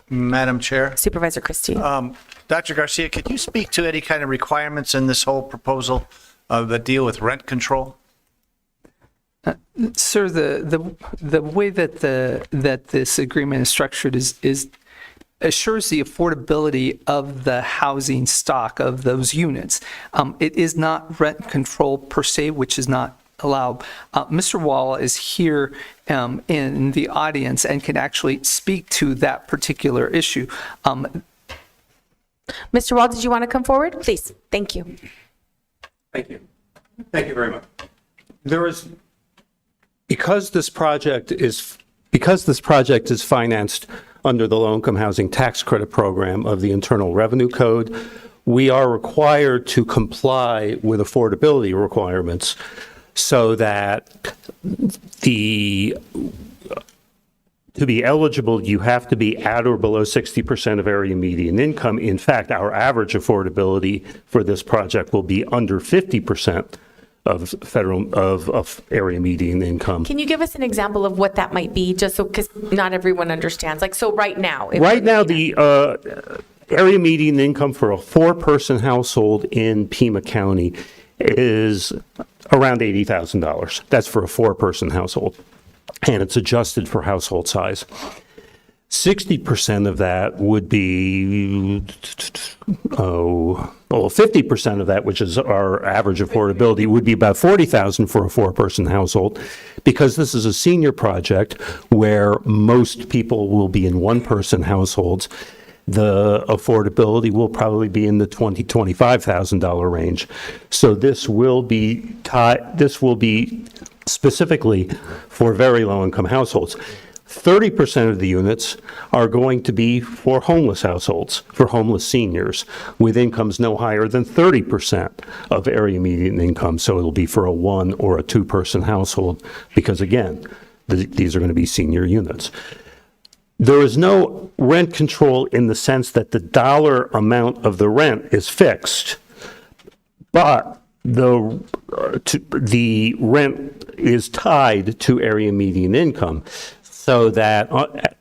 Madam Chair. Supervisor Christie. Dr. Garcia, could you speak to any kind of requirements in this whole proposal that deal with rent control? Sir, the way that this agreement is structured is assures the affordability of the housing stock of those units. It is not rent control per se, which is not allowed. Mr. Wall is here in the audience and can actually speak to that particular issue. Mr. Wall, did you want to come forward? Please. Thank you. Thank you. Thank you very much. Because this project is financed under the Low-Income Housing Tax Credit Program of the Internal Revenue Code, we are required to comply with affordability requirements so that to be eligible, you have to be at or below 60% of area median income. In fact, our average affordability for this project will be under 50% of area median income. Can you give us an example of what that might be, just so, because not everyone understands? Like, so right now. The area median income for a 4-person household in Pima County is around $80,000. That's for a 4-person household, and it's adjusted for household size. 60% of that would be, 50% of that, which is our average affordability, would be about $40,000 for a 4-person household, because this is a senior project where most people will be in 1-person households. The affordability will probably be in the $20,000 to $25,000 range. So this will be specifically for very low-income households. 30% of the units are going to be for homeless households, for homeless seniors, with incomes no higher than 30% of area median income. So it'll be for a 1 or a 2-person household, because again, these are going to be senior units. There is no rent control in the sense that the dollar amount of the rent is fixed, but the rent is tied to area median income. So that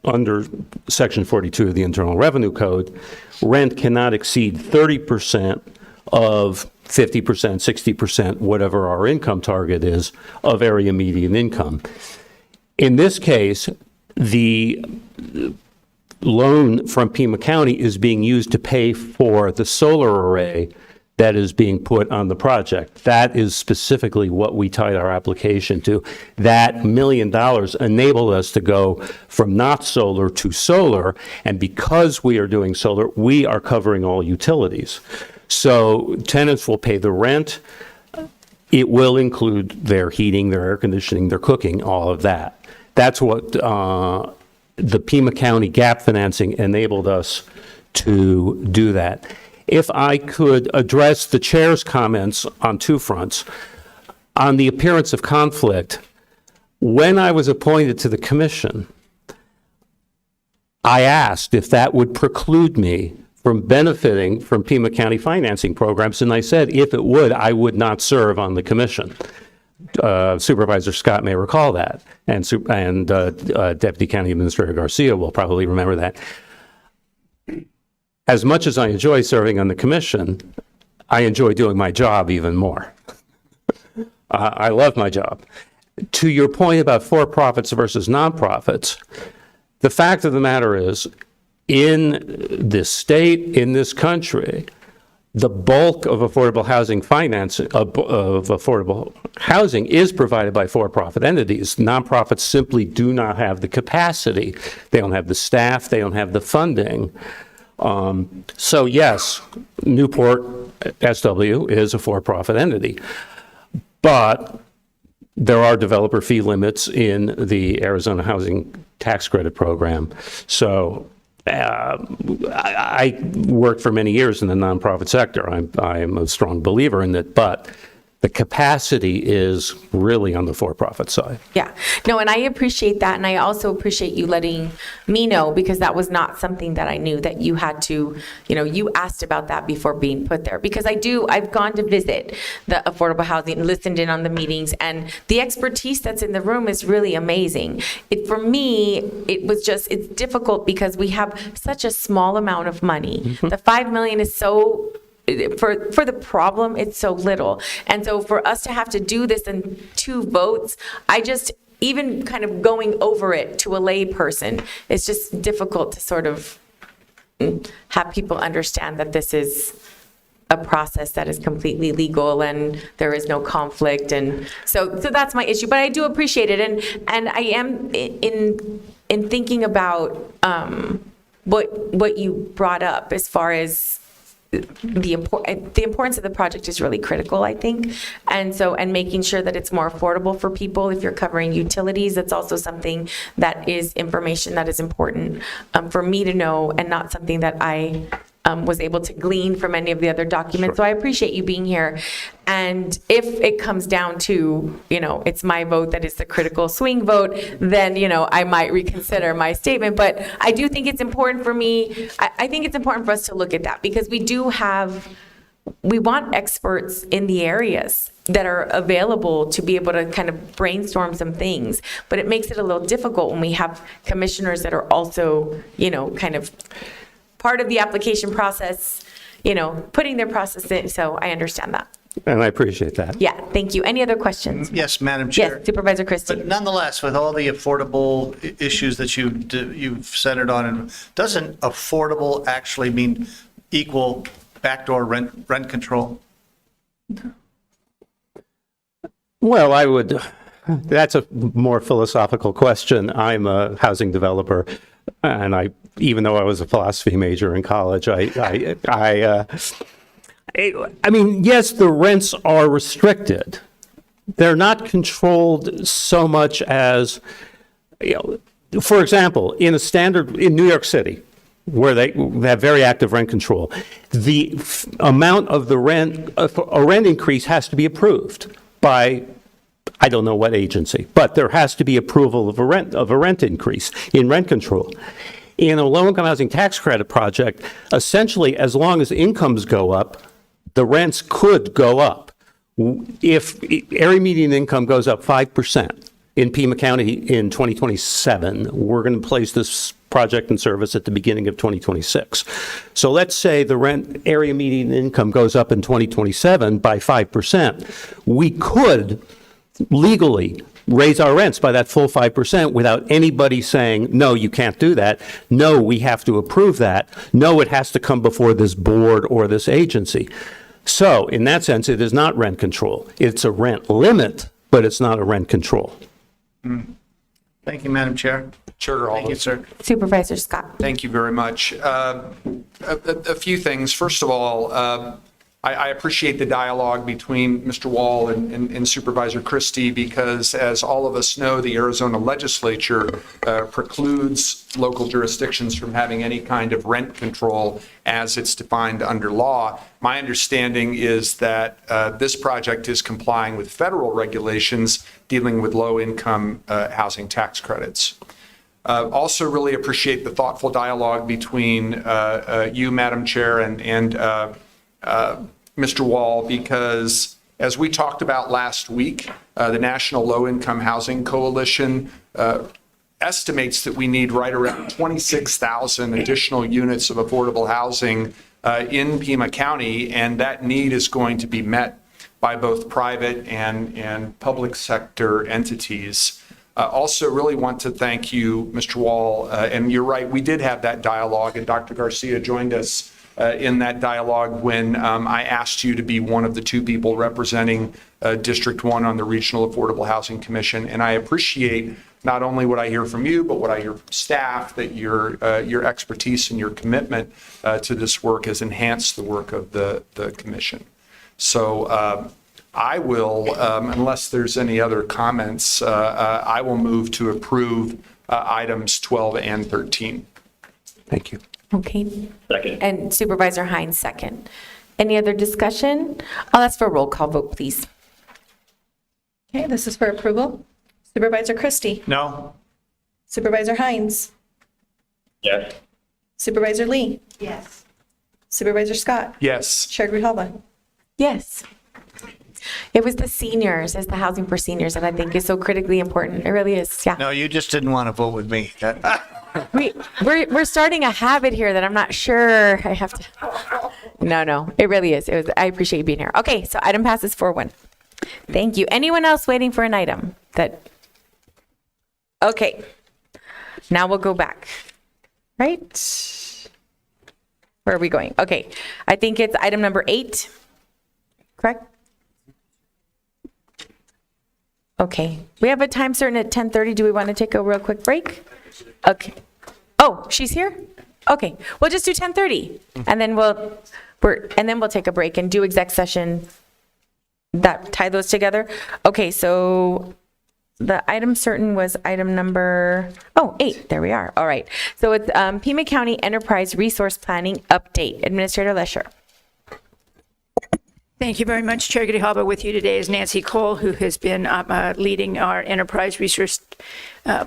under Section 42 of the Internal Revenue Code, rent cannot exceed 30% of 50%, 60%, whatever our income target is, of area median income. In this case, the loan from Pima County is being used to pay for the solar array that is being put on the project. That is specifically what we tied our application to. That $1 million enabled us to go from not solar to solar, and because we are doing solar, we are covering all utilities. So tenants will pay the rent. It will include their heating, their air conditioning, their cooking, all of that. That's what the Pima County gap financing enabled us to do that. If I could address the chair's comments on 2 fronts. On the appearance of conflict, when I was appointed to the commission, I asked if that would preclude me from benefiting from Pima County financing programs, and I said if it would, I would not serve on the commission. Supervisor Scott may recall that, and Deputy County Administrator Garcia will probably remember that. As much as I enjoy serving on the commission, I enjoy doing my job even more. I love my job. To your point about for-profits versus nonprofits, the fact of the matter is, in this state, in this country, the bulk of affordable housing finance, of affordable housing is provided by for-profit entities. Nonprofits simply do not have the capacity. They don't have the staff, they don't have the funding. So yes, Newport SW is a for-profit entity, but there are developer fee limits in the Arizona Housing Tax Credit Program. So I worked for many years in the nonprofit sector. I am a strong believer in it, but the capacity is really on the for-profit side. Yeah, no, and I appreciate that, and I also appreciate you letting me know, because that was not something that I knew that you had to, you asked about that before being put there, because I've gone to visit the affordable housing, listened in on the meetings, and the expertise that's in the room is really amazing. For me, it's difficult because we have such a small amount of money. Mm-hmm. The $5 million is so, for the problem, it's so little. And so for us to have to do this in 2 votes, even kind of going over it to a lay person, it's just difficult to sort of have people understand that this is a process that is completely legal and there is no conflict. And so that's my issue, but I do appreciate it. And I am in thinking about what you brought up as far as the importance of the project is really critical, I think. And making sure that it's more affordable for people. If you're covering utilities, that's also something that is information that is important for me to know, and not something that I was able to glean from any of the other documents. Sure. So I appreciate you being here. And if it comes down to, it's my vote that is the critical swing vote, then, I might reconsider my statement. But I do think it's important for me. I think it's important for us to look at that, because we want experts in the areas that are available to be able to kind of brainstorm some things. But it makes it a little difficult when we have commissioners that are also, kind of part of the application process, putting their process in. So I understand that. And I appreciate that. Yeah, thank you. Any other questions? Yes, Madam Chair. Yes, Supervisor Christie. But nonetheless, with all the affordable issues that you've centered on, doesn't affordable actually mean equal backdoor rent control? Well, that's a more philosophical question. I'm a housing developer, and even though I was a philosophy major in college, I mean, yes, the rents are restricted. They're not controlled so much as, for example, in New York City, where they have very active rent control, the amount of the rent, a rent increase has to be approved by, I don't know what agency, but there has to be approval of a rent increase in rent control. In a low-income housing tax credit project, essentially, as long as incomes go up, the rents could go up. If area median income goes up 5% in Pima County in 2027, we're going to place this project in service at the beginning of 2026. So let's say the area median income goes up in 2027 by 5%. We could legally raise our rents by that full 5% without anybody saying, no, you can't do that. No, we have to approve that. No, it has to come before this board or this agency. So in that sense, it is not rent control. It's a rent limit, but it's not a rent control. Thank you, Madam Chair. Chair, Thank you, sir. Supervisor Scott. Thank you very much. A few things. First of all, I appreciate the dialogue between Mr. Wall and Supervisor Christie, because as all of us know, the Arizona legislature precludes local jurisdictions from having any kind of rent control as it's defined under law. My understanding is that this project is complying with federal regulations dealing with low-income housing tax credits. Also really appreciate the thoughtful dialogue between you, Madam Chair, and Mr. Wall, because as we talked about last week, the National Low Income Housing Coalition estimates that we need right around 26,000 additional units of affordable housing in Pima County, and that need is going to be met by both private and public sector entities. Also really want to thank you, Mr. Wall, and you're right, we did have that dialogue, and Dr. Garcia joined us in that dialogue when I asked you to be one of the two people representing District 1 on the Regional Affordable Housing Commission. And I appreciate not only what I hear from you, but what I hear from staff, that your expertise and your commitment to this work has enhanced the work of the commission. So I will, unless there's any other comments, I will move to approve items 12 and 13. Thank you. Okay. Second. And Supervisor Hines, second. Any other discussion? I'll ask for a roll call vote, please. Okay, this is for approval. Supervisor Christie. No? Supervisor Hines. Yes. Supervisor Lee. Yes. Supervisor Scott. Yes. Chair Grijalva. Yes. It was the seniors, as the housing for seniors, that I think is so critically important. It really is, yeah. No, you just didn't want to vote with me. We're starting a habit here that I'm not sure I have to. No, it really is. I appreciate you being here. Okay, so item passes 4-1. Thank you. Anyone else waiting for an item that? Okay, now we'll go back, right? Where are we going? Okay, I think it's item number 8, correct? Okay, we have a time certain at 10:30. Do we want to take a real quick break? Okay. Oh, she's here? Okay, we'll just do 10:30 and then we'll take a break and do exec session. Tie those together. Okay, so the item certain was item number 8. There we are. All right. So it's Pima County Enterprise Resource Planning Update. Administrator Lesher. Thank you very much, Chair Grijalva. With you today is Nancy Cole, who has been leading our enterprise resource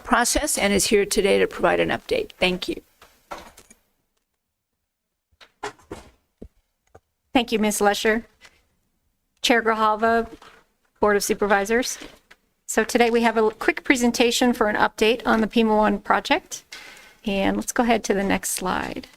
process and is here today to provide an update. Thank you. Thank you, Ms. Lesher. Chair Grijalva, Board of Supervisors. So today we have a quick presentation for an update on the Pima 1 project. And let's go ahead to the next slide.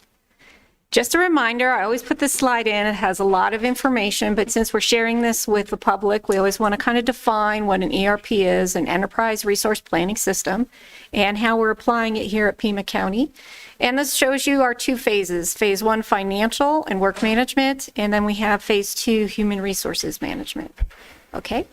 Just a reminder, I always put this slide in. It has a lot of information, but since we're sharing this with the public, we always want to kind of define what an ERP is, an Enterprise Resource Planning System, and how we're applying it here at Pima County. And this shows you our 2 phases, phase 1, financial and work management, and then we have phase 2, human resources management. Okay?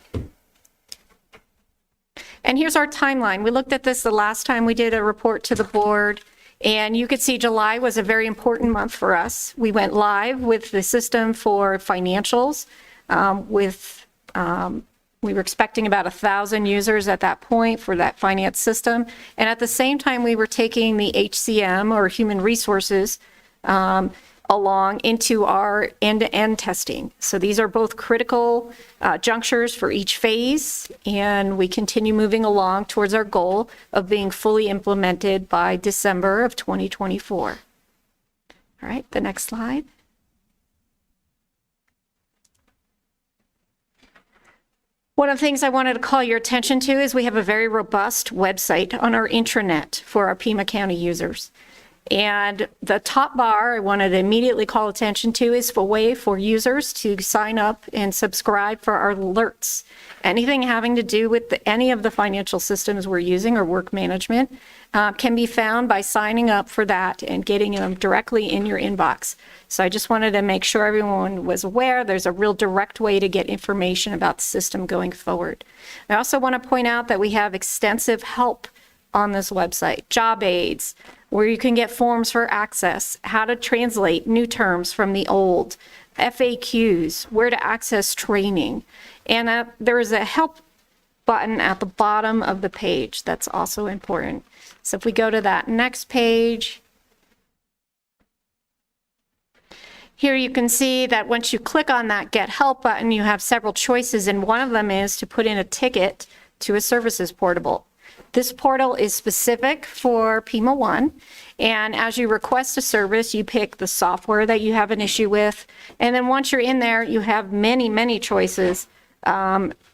And here's our timeline. We looked at this the last time we did a report to the board. And you could see July was a very important month for us. We went live with the system for financials. We were expecting about 1,000 users at that point for that finance system. And at the same time, we were taking the HCM, or human resources, along into our end-to-end testing. So these are both critical junctures for each phase, and we continue moving along towards our goal of being fully implemented by December of 2024. All right, the next slide. One of the things I wanted to call your attention to is we have a very robust website on our intranet for our Pima County users. And the top bar I wanted to immediately call attention to is a way for users to sign up and subscribe for our alerts. Anything having to do with any of the financial systems we're using or work management can be found by signing up for that and getting them directly in your inbox. So I just wanted to make sure everyone was aware there's a real direct way to get information about the system going forward. I also want to point out that we have extensive help on this website, job aids, where you can get forms for access, how to translate new terms from the old, FAQs, where to access training. And there is a help button at the bottom of the page that's also important. So if we go to that next page, here you can see that once you click on that Get Help button, you have several choices, and one of them is to put in a ticket to a services portal. This portal is specific for Pima 1, and as you request a service, you pick the software that you have an issue with, and then once you're in there, you have many, many choices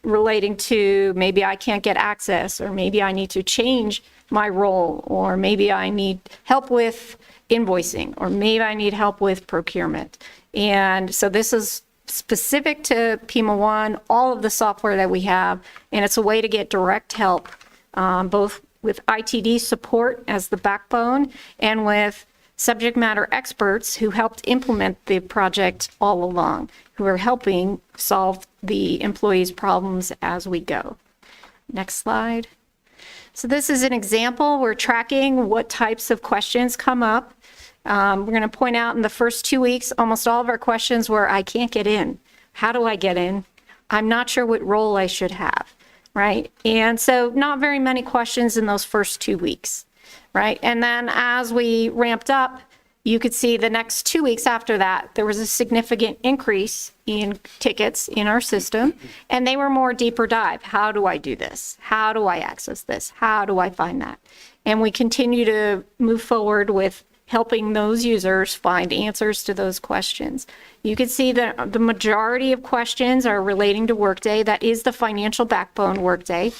relating to maybe I can't get access, or maybe I need to change my role, or maybe I need help with invoicing, or maybe I need help with procurement. And so this is specific to Pima 1, all of the software that we have, and it's a way to get direct help, both with ITD support as the backbone and with subject matter experts who helped implement the project all along, who are helping solve the employees' problems as we go. Next slide. So this is an example. We're tracking what types of questions come up. We're going to point out in the first 2 weeks, almost all of our questions were, I can't get in. How do I get in? I'm not sure what role I should have, right? And so not very many questions in those first 2 weeks, right? And then as we ramped up, you could see the next 2 weeks after that, there was a significant increase in tickets in our system, and they were more deeper dive. How do I do this? How do I access this? How do I find that? And we continue to move forward with helping those users find answers to those questions. You can see that the majority of questions are relating to Workday. That is the financial backbone Workday.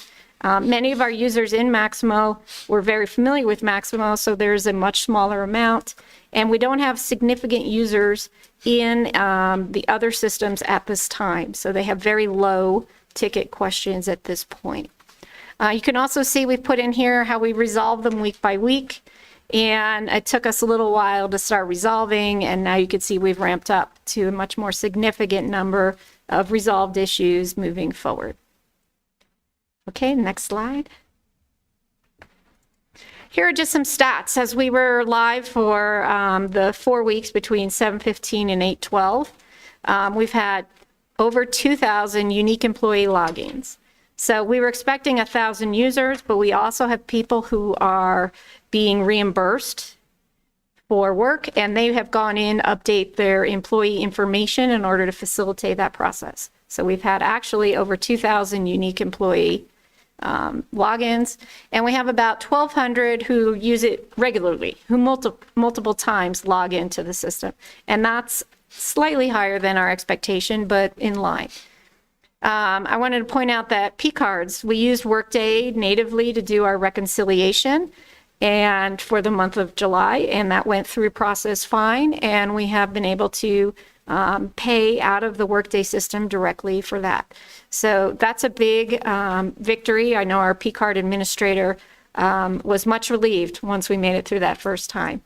Many of our users in Maximo were very familiar with Maximo, so there's a much smaller amount. And we don't have significant users in the other systems at this time. So they have very low ticket questions at this point. You can also see we put in here how we resolve them week by week. And it took us a little while to start resolving. And now you can see we've ramped up to a much more significant number of resolved issues moving forward. Okay, next slide. Here are just some stats. As we were live for the 4 weeks between 7/15 and 8/12, we've had over 2,000 unique employee logins. So we were expecting 1,000 users, but we also have people who are being reimbursed for work, and they have gone in, update their employee information in order to facilitate that process. So we've had actually over 2,000 unique employee logins, and we have about 1,200 who use it regularly, who multiple times log into the system. And that's slightly higher than our expectation, but in line. I wanted to point out that P-cards, we used Workday natively to do our reconciliation and for the month of July, and that went through process fine, and we have been able to pay out of the Workday system directly for that. So that's a big victory. I know our P-card administrator was much relieved once we made it through that first time.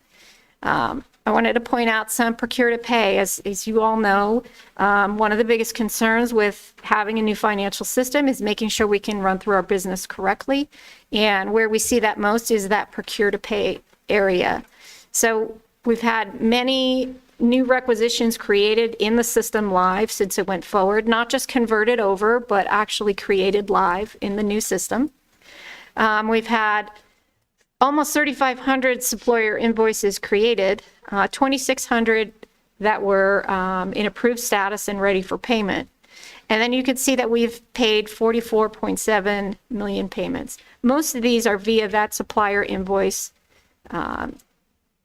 I wanted to point out some procure to pay. As you all know, one of the biggest concerns with having a new financial system is making sure we can run through our business correctly. And where we see that most is that procure to pay area. So we've had many new requisitions created in the system live since it went forward, not just converted over, but actually created live in the new system. We've had almost 3,500 supplier invoices created, 2,600 that were in approved status and ready for payment. And then you can see that we've paid 44.7 million payments. Most of these are via that supplier invoice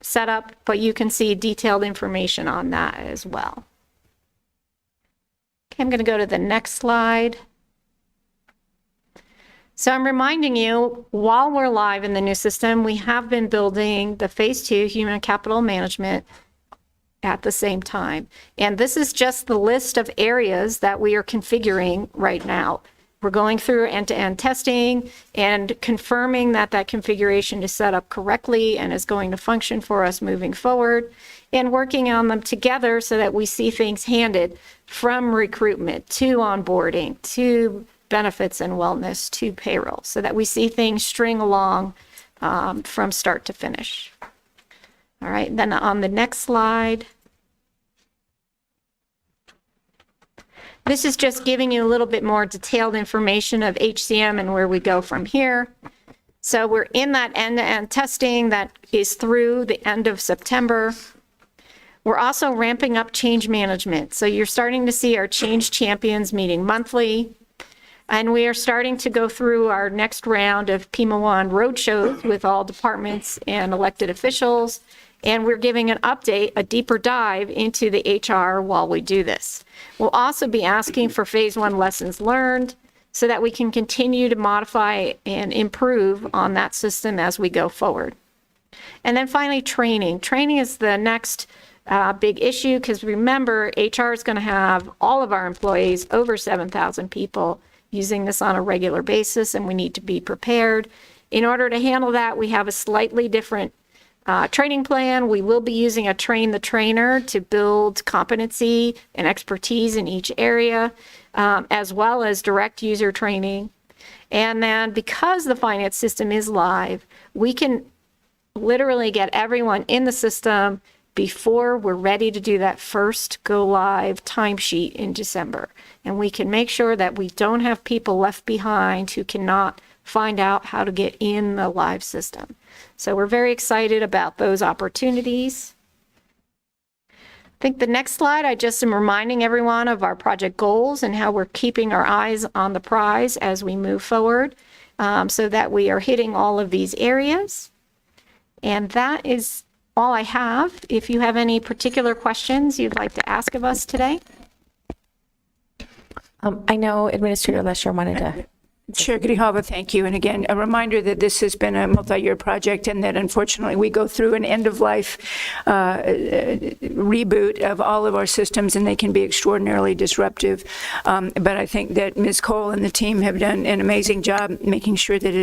setup, but you can see detailed information on that as well. Okay, I'm going to go to the next slide. So I'm reminding you, while we're live in the new system, we have been building the phase 2 human capital management at the same time. And this is just the list of areas that we are configuring right now. We're going through end-to-end testing and confirming that that configuration is set up correctly and is going to function for us moving forward, and working on them together so that we see things handed from recruitment to onboarding to benefits and wellness to payroll, so that we see things string along from start to finish. All right, then on the next slide, this is just giving you a little bit more detailed information of HCM and where we go from here. So we're in that end-to-end testing that is through the end of September. We're also ramping up change management. So you're starting to see our change champions meeting monthly. And we are starting to go through our next round of Pima 1 roadshows with all departments and elected officials. And we're giving an update, a deeper dive into the HR while we do this. We'll also be asking for phase 1 lessons learned so that we can continue to modify and improve on that system as we go forward. And then finally, training. Training is the next big issue, because remember, HR is going to have all of our employees, over 7,000 people, using this on a regular basis, and we need to be prepared. In order to handle that, we have a slightly different training plan. We will be using a train the trainer to build competency and expertise in each area, as well as direct user training. And then because the finance system is live, we can literally get everyone in the system before we're ready to do that first go live timesheet in December. And we can make sure that we don't have people left behind who cannot find out how to get in the live system. So we're very excited about those opportunities. I think the next slide, I just am reminding everyone of our project goals and how we're keeping our eyes on the prize as we move forward, so that we are hitting all of these areas. And that is all I have. If you have any particular questions you'd like to ask of us today. I know Administrator Lesher wanted to. Chair Grijalva, thank you. And again, a reminder that this has been a multi-year project and that unfortunately we go through an end-of-life reboot of all of our systems and they can be extraordinarily disruptive. But I think that Ms. Cole and the team have done an amazing job making sure that it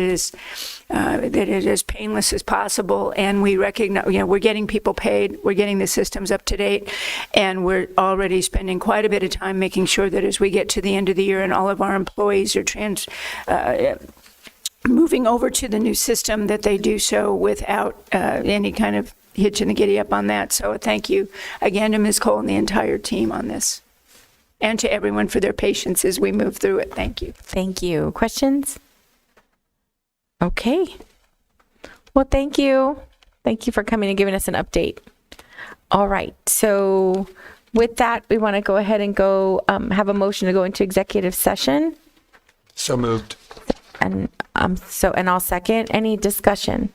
is as painless as possible. And we recognize, we're getting people paid, we're getting the systems up to date, and we're already spending quite a bit of time making sure that as we get to the end of the year and all of our employees are moving over to the new system, that they do so without any kind of hitch in the giddy up on that. So thank you again to Ms. Cole and the entire team on this, and to everyone for their patience as we move through it. Thank you. Thank you. Questions? Okay. Well, thank you. Thank you for coming and giving us an update. All right. So with that, we want to go ahead and go have a motion to go into executive session. So moved. And I'll second. Any discussion?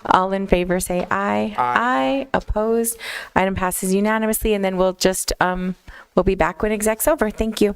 All in favor say aye. Aye. Opposed? Item passes unanimously, and then we'll just we'll be back when exec's over. Thank you.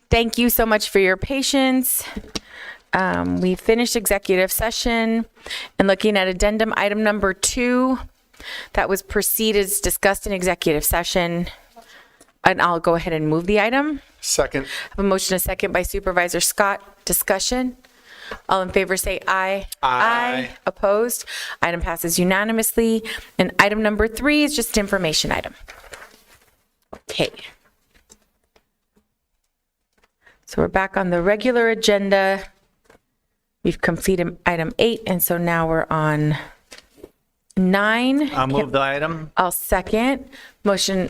Thank you so much for your patience. We finished executive session and looking at addendum item number 2 that was proceeded as discussed in executive session. And I'll go ahead and move the item. Second. I have a motion, a second by Supervisor Scott. Discussion. All in favor say aye. Aye. Opposed? Item passes unanimously. And item number 3 is just an information item. Okay. So we're back on the regular agenda. We've completed item 8, and so now we're on 9. I'll move the item. I'll second. Motion,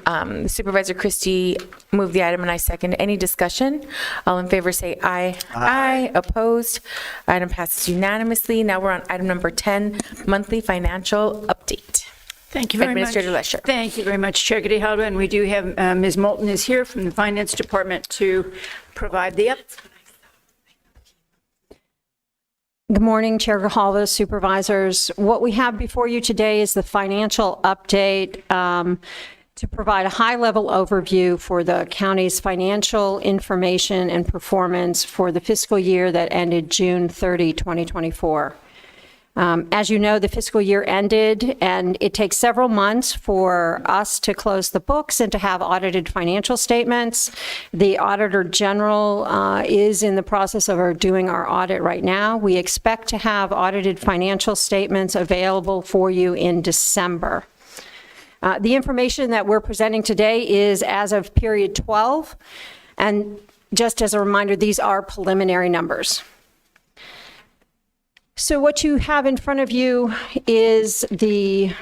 Supervisor Christie moved the item and I second. Any discussion? All in favor say aye. Aye. Opposed? Item passes unanimously. Now we're on item number 10, monthly financial update. Thank you very Administrator much. Lesher. Thank you very much, Chair Grijalva. And we do have Ms. Moulton is here from the Finance Department to provide the update. Good morning, Chair Grijalva, Supervisors. What we have before you today is the financial update to provide a high-level overview for the county's financial information and performance for the fiscal year that ended June 30, 2024. As you know, the fiscal year ended, and it takes several months for us to close the books and to have audited financial statements. The Auditor General is in the process of doing our audit right now. We expect to have audited financial statements available for you in December. The information that we're presenting today is as of period 12, and just as a reminder, these are preliminary numbers. So what you have in front of you is the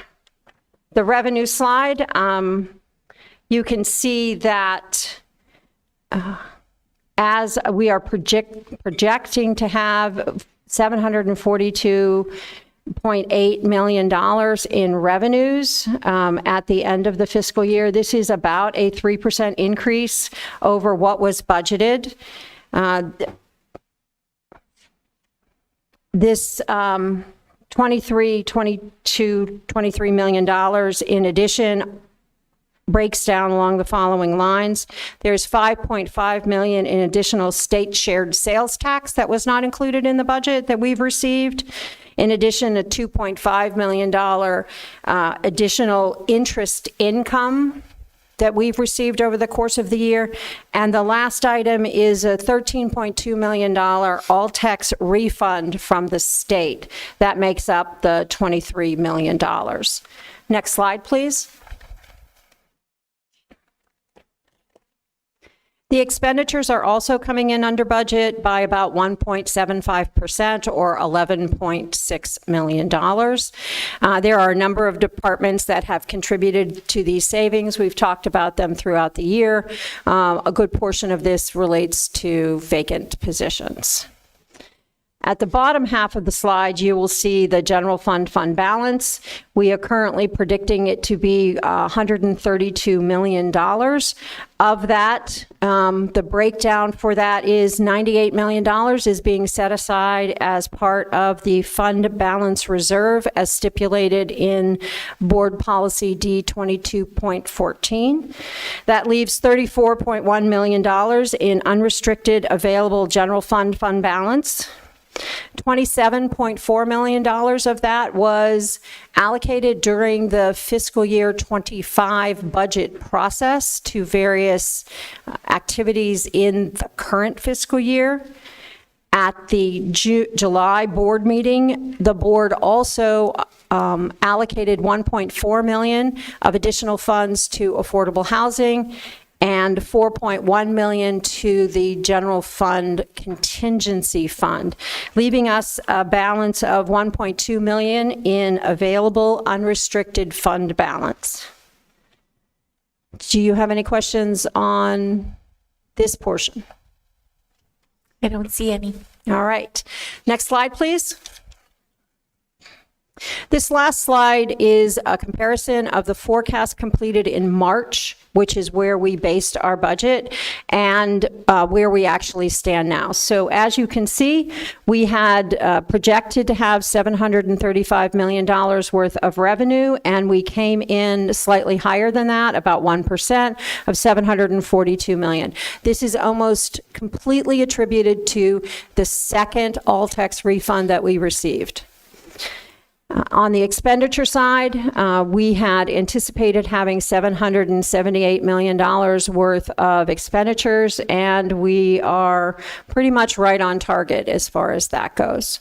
revenue slide. You can see that as we are projecting to have $742.8 million in revenues at the end of the fiscal year. This is about a 3% increase over what was budgeted. This $23 million in addition breaks down along the following lines. There's $5.5 million in additional state shared sales tax that was not included in the budget that we've received. In addition, a $2.5 million additional interest income that we've received over the course of the year. And the last item is a $13.2 million all-tax refund from the state. That makes up the $23 million. Next slide, please. The expenditures are also coming in under budget by about 1.75% or $11.6 million. There are a number of departments that have contributed to these savings. We've talked about them throughout the year. A good portion of this relates to vacant positions. At the bottom half of the slide, you will see the general fund balance. We are currently predicting it to be $132 million. Of that, the breakdown for that is $98 million is being set aside as part of the fund balance reserve as stipulated in Board Policy D22.14. That leaves $34.1 million in unrestricted available general fund balance. $27.4 million of that was allocated during the fiscal year 25 budget process to various activities in the current fiscal year. At the July board meeting, the board also allocated $1.4 million of additional funds to affordable housing and $4.1 million to the general fund contingency fund, leaving us a balance of $1.2 million in available unrestricted fund balance. Do you have any questions on this portion? I don't see any. All right. Next slide, please. This last slide is a comparison of the forecast completed in March, which is where we based our budget, and where we actually stand now. So as you can see, we had projected to have $735 million worth of revenue, and we came in slightly higher than that, about 1%, of $742 million. This is almost completely attributed to the second all-tax refund that we received. On the expenditure side, we had anticipated having $778 million worth of expenditures, and we are pretty much right on target as far as that goes.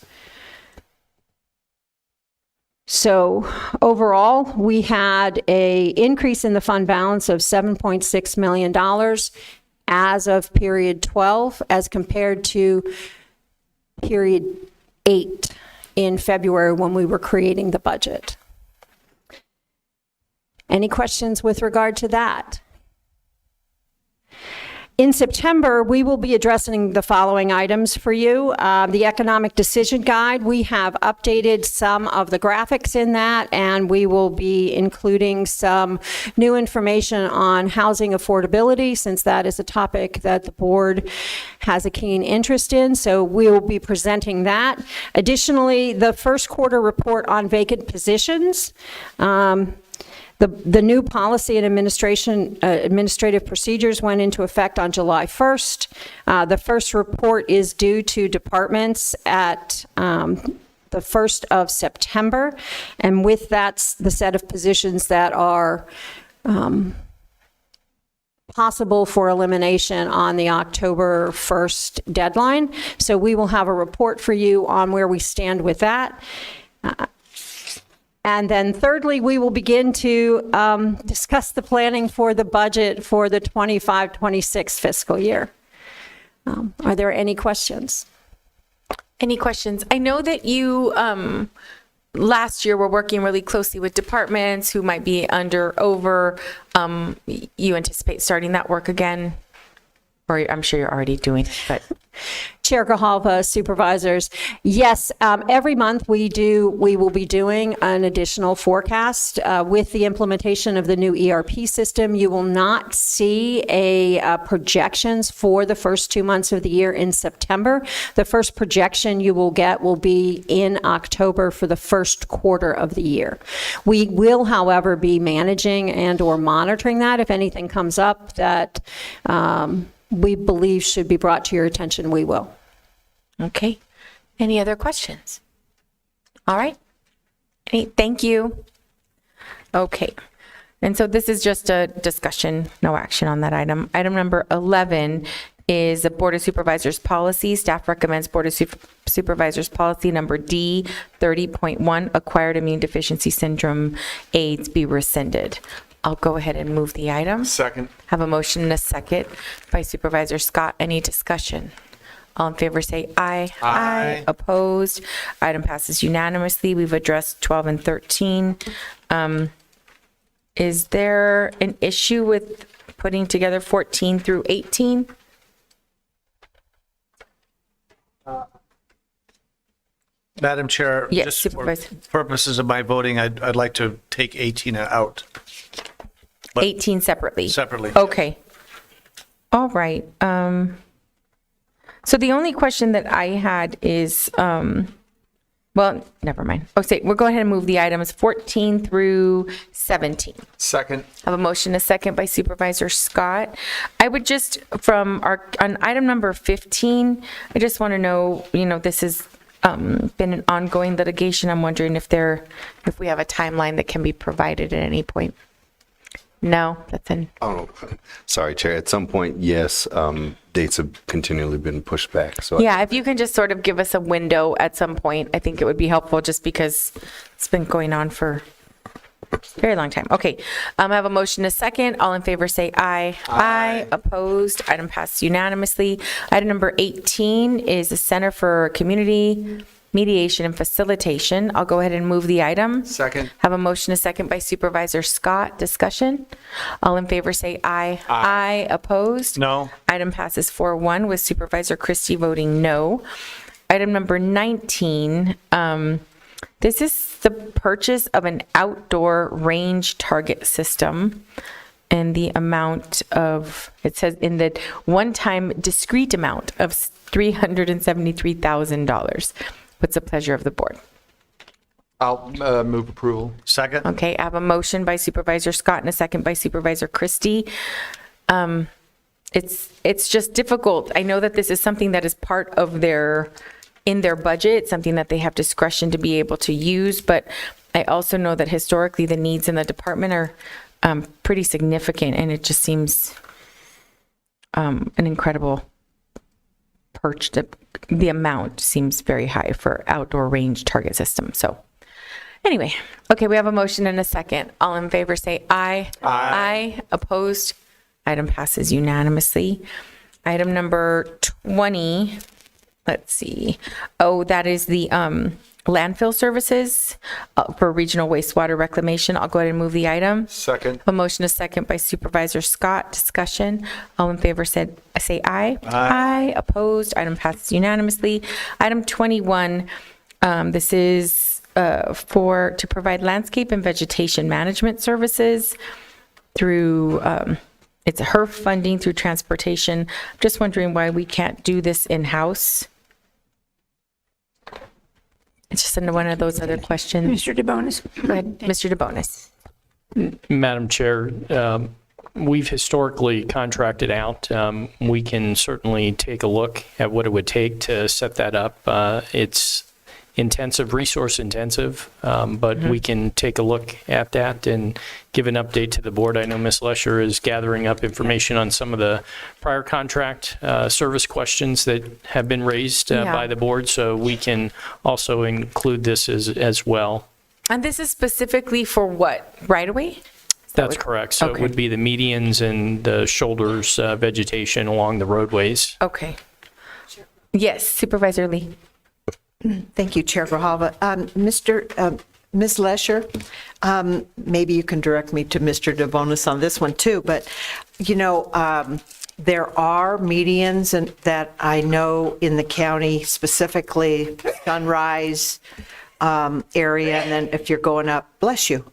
So overall, we had an increase in the fund balance of $7.6 million as of period 12 as compared to period 8 in February when we were creating the budget. Any questions with regard to that? In September, we will be addressing the following items for you. The Economic Decision Guide, we have updated some of the graphics in that, and we will be including some new information on housing affordability, since that is a topic that the board has a keen interest in. So we will be presenting that. Additionally, the first quarter report on vacant positions. The new policy and administrative procedures went into effect on July 1st. The first report is due to departments at the 1st of September. And with that, the set of positions that are possible for elimination on the October 1st deadline. So we will have a report for you on where we stand with that. And then thirdly, we will begin to discuss the planning for the budget for the 25-26 fiscal year. Are there any questions? Any questions? I know that you last year were working really closely with departments who might be over. You anticipate starting that work again? Or I'm sure you're already doing it, but. Chair Grijalva, Supervisors, yes, every month we will be doing an additional forecast. With the implementation of the new ERP system, you will not see projections for the first 2 months of the year in September. The first projection you will get will be in October for the first quarter of the year. We will, however, be managing and or monitoring that. If anything comes up that we believe should be brought to your attention, we will. Okay. Any other questions? All right. Thank you. Okay. And so this is just a discussion, no action on that item. Item number 11 is the Board of Supervisors policy. Staff recommends Board of Supervisors policy number D 30.1, acquired immune deficiency syndrome aids, be rescinded. I'll go ahead and move the item. Second. Have a motion and a second by Supervisor Scott. Any discussion? All in favor say aye. Aye. Opposed? Item passes unanimously. We've addressed 12 and 13. Is there an issue with putting together 14 through 18? Madam Chair, Yes, just for Supervisor. purposes of my voting, I'd like to take 18 out. But 18 separately? Separately. Okay. All right. So the only question that I had is, well, never mind. Okay, we'll go ahead and move the items 14 through 17. Second. I have a motion, a second by Supervisor Scott. I would just, on item number 15, I just want to know, this has been an ongoing litigation. I'm wondering if we have a timeline that can be provided at any point. No, that's in. Oh, sorry, Chair. At some point, yes, dates have continually been pushed back. So Yeah, if you can just sort of give us a window at some point, I think it would be helpful, just because it's been going on for a very long time. Okay, I have a motion, a second. All in favor say aye. Aye. Opposed? Item passed unanimously. Item number 18 is the Center for Community Mediation and Facilitation. I'll go ahead and move the item. Second. Have a motion, a second by Supervisor Scott. Discussion? All in favor say aye. Aye. Opposed? No. Item passes 4-1 with Supervisor Christie voting no. Item number 19 This is the purchase of an outdoor range target system, and the amount of, it says in the one-time discrete amount of $373,000. What's the pleasure of the board? I'll move approval. Second? Okay, I have a motion by Supervisor Scott and a second by Supervisor Christie. It's just difficult. I know that this is something that is part of in their budget, something that they have discretion to be able to use, but I also know that historically the needs in the department are pretty significant, and it just seems an incredible perch. The amount seems very high for outdoor range target system. So anyway, okay, we have a motion and a second. All in favor say aye. Aye. Opposed? Item passes unanimously. Item number 20, let's see. Oh, that is the landfill services for regional wastewater reclamation. I'll go ahead and move the item. Second. A motion is second by Supervisor Scott. Discussion. All in favor say aye. Aye. Opposed? Item passes unanimously. Item 21, this is to provide landscape and vegetation management services through, it's HERF funding through transportation. I'm just wondering why we can't do this in-house. It's just one of those other questions. Mr. DeBonis. Go ahead, Mr. DeBonis. Madam Chair, we've historically contracted out. We can certainly take a look at what it would take to set that up. It's intensive, resource intensive, but we can take a look at that and give an update to the board. I know Ms. Lesher is gathering up information on some of the prior contract service questions that have been raised by the board, so we can also include this as well. And this is specifically for what, right away? That's correct. So it would be the medians and the shoulders vegetation along the roadways. Okay. Yes, Supervisor Lee. Thank you, Chair Grijalva. Ms. Lesher, maybe you can direct me to Mr. DeBonis on this one too, but there are medians that I know in the county, specifically Sunrise area, and then if you're going up, bless you,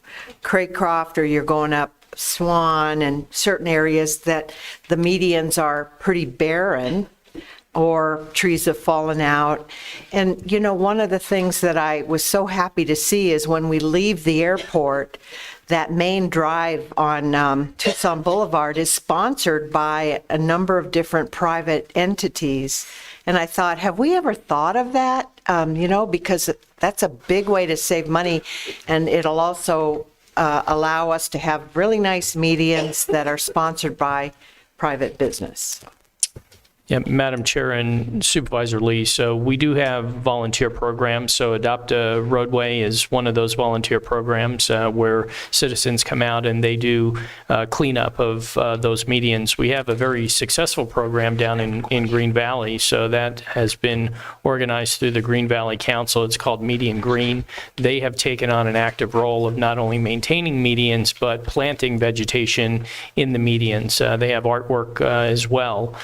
Craycroft, or you're going up Swan, and certain areas that the medians are pretty barren, or trees have fallen out. And, one of the things that I was so happy to see is when we leave the airport, that main drive on Tucson Boulevard is sponsored by a number of different private entities. And I thought, have we ever thought of that? Because that's a big way to save money, and it'll also allow us to have really nice medians that are sponsored by private business. Yeah, Madam Chair and Supervisor Lee, so we do have volunteer programs. So Adopt a Roadway is one of those volunteer programs where citizens come out and they do cleanup of those medians. We have a very successful program down in Green Valley, so that has been organized through the Green Valley Council. It's called Median Green. They have taken on an active role of not only maintaining medians, but planting vegetation in the medians. They have artwork as well,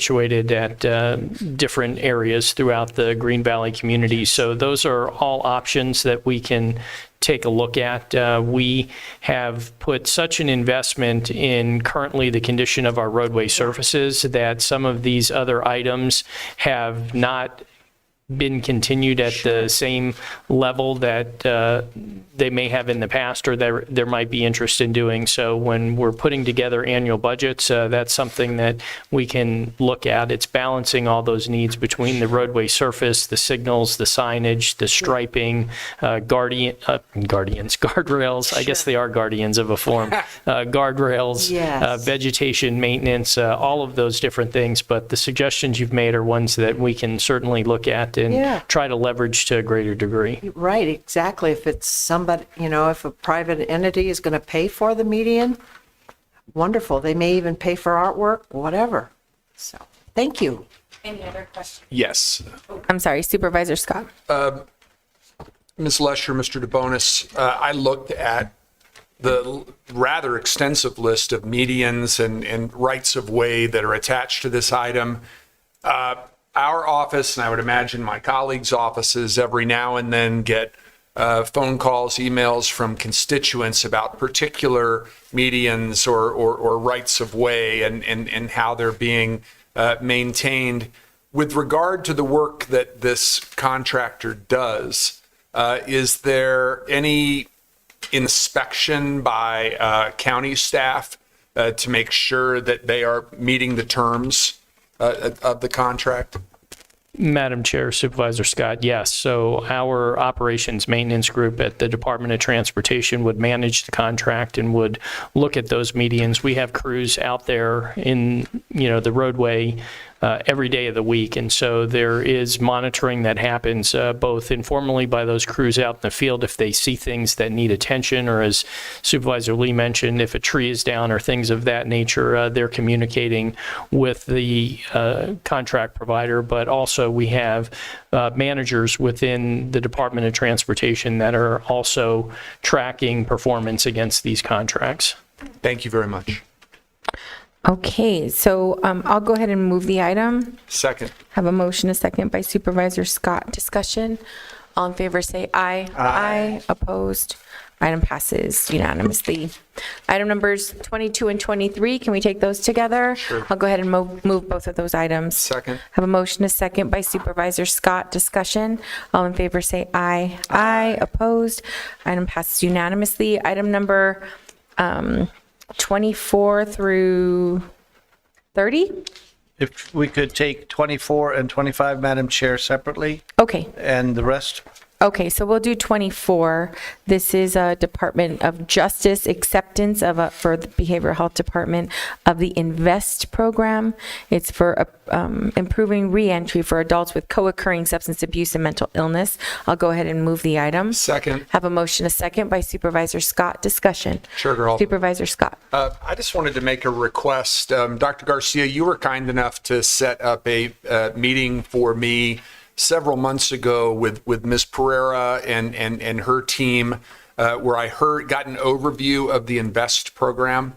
situated at different areas throughout the Green Valley community. So those are all options that we can take a look at. We have put such an investment in currently the condition of our roadway surfaces that some of these other items have not been continued at the same level that they may have in the past, or there might be interest in doing. So when we're putting together annual budgets, that's something that we can look at. It's balancing all those needs between the roadway surface, the signals, the signage, the striping, guardrails. I guess they are guardians of a form. Guardrails, vegetation maintenance, all of those different things. But the suggestions you've made are ones that we can certainly look at and try to leverage to a greater degree. Right, exactly. If it's somebody, if a private entity is going to pay for the median, wonderful. They may even pay for artwork, whatever. So, thank you. Any other questions? Yes. I'm sorry, Supervisor Scott. Ms. Lesher, Mr. DeBonis, I looked at the rather extensive list of medians and rights of way that are attached to this item. our office, and I would imagine my colleagues' offices, every now and then get phone calls, emails from constituents about particular medians or rights of way and how they're being maintained. With regard to the work that this contractor does, is there any inspection by county staff to make sure that they are meeting the terms of the contract? Madam Chair, Supervisor Scott, yes. So our operations maintenance group at the Department of Transportation would manage the contract and would look at those medians. We have crews out there in, the roadway every day of the week. And so there is monitoring that happens both informally by those crews out in the field if they see things that need attention, or as Supervisor Lee mentioned, if a tree is down or things of that nature, they're communicating with the contract provider. But also we have managers within the Department of Transportation that are also tracking performance against these contracts. Thank you very much. Okay, so I'll go ahead and move the item. Second. Have a motion, a second by Supervisor Scott. Discussion. All in favor say aye. Aye. Opposed. Item passes unanimously. Item numbers 22 and 23, can we take those together? Sure. I'll go ahead and move both of those items. Second. Have a motion, a second by Supervisor Scott. Discussion. All in favor say aye. Aye. Opposed. Item passes unanimously. Item number 24 through 30? If we could take 24 and 25, Madam Chair, separately, Okay. and the rest? Okay, so we'll do 24. This is a Department of Justice acceptance for the Behavioral Health Department of the INVEST program. It's for improving reentry for adults with co-occurring substance abuse and mental illness. I'll go ahead and move the item. Second. Have a motion, a second by Supervisor Scott. Discussion. Sure, girl. Supervisor Scott. I just wanted to make a request. Dr. Garcia, you were kind enough to set up a meeting for me several months ago with Ms. Pereira and her team, where I got an overview of the INVEST program.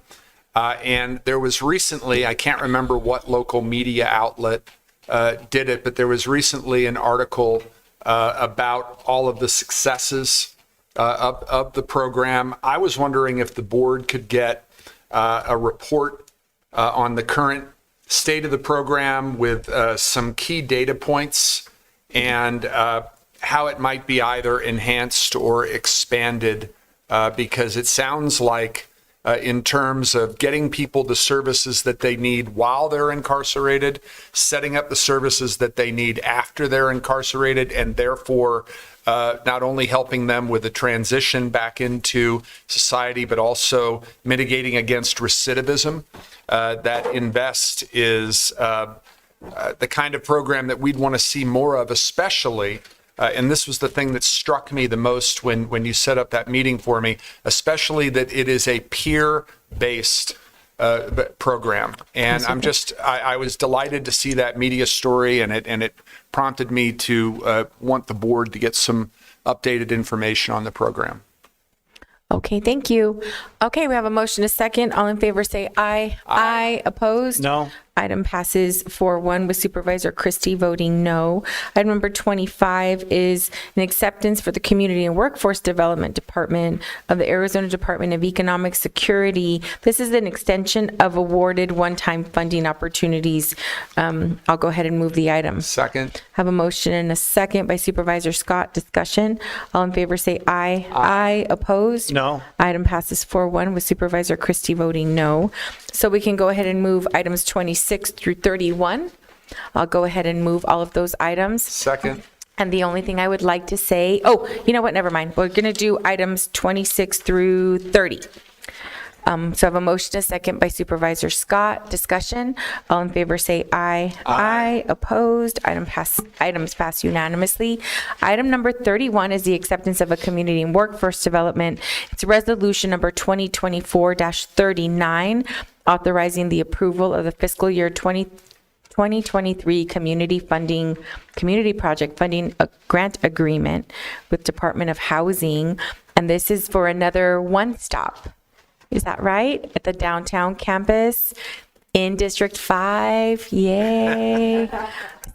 And there was recently, I can't remember what local media outlet did it, but there was recently an article about all of the successes of the program. I was wondering if the board could get a report on the current state of the program with some key data points and how it might be either enhanced or expanded, because it sounds like in terms of getting people the services that they need while they're incarcerated, setting up the services that they need after they're incarcerated, and therefore not only helping them with a transition back into society, but also mitigating against recidivism. That INVEST is the kind of program that we'd want to see more of, especially, and this was the thing that struck me the most when you set up that meeting for me, especially that it is a peer-based program. And I was delighted to see that media story, and it prompted me to want the board to get some updated information on the program. Okay, thank you. Okay, we have a motion, a second. All in favor say aye. Aye. Opposed? No. Item passes 4-1 with Supervisor Christie voting no. Item number 25 is an acceptance for the Community and Workforce Development Department of the Arizona Department of Economic Security. This is an extension of awarded one-time funding opportunities. I'll go ahead and move the item. Second. Have a motion and a second by Supervisor Scott. Discussion. All in favor say aye. Aye. Opposed? No. Item passes 4-1 with Supervisor Christie voting no. So we can go ahead and move items 26 through 31. I'll go ahead and move all of those items. Second. And the only thing I would like to say, oh, you know what, never mind. We're going to do items 26 through 30. So I have a motion, a second by Supervisor Scott. Discussion. All in favor say aye. Aye. Opposed? Items pass unanimously. Item number 31 is the acceptance of a community and workforce development. It's resolution number 2024-39, authorizing the approval of the fiscal year 2023 community project funding grant agreement with Department of Housing. And this is for another one-stop. Is that right? At the downtown campus in District 5. Yay.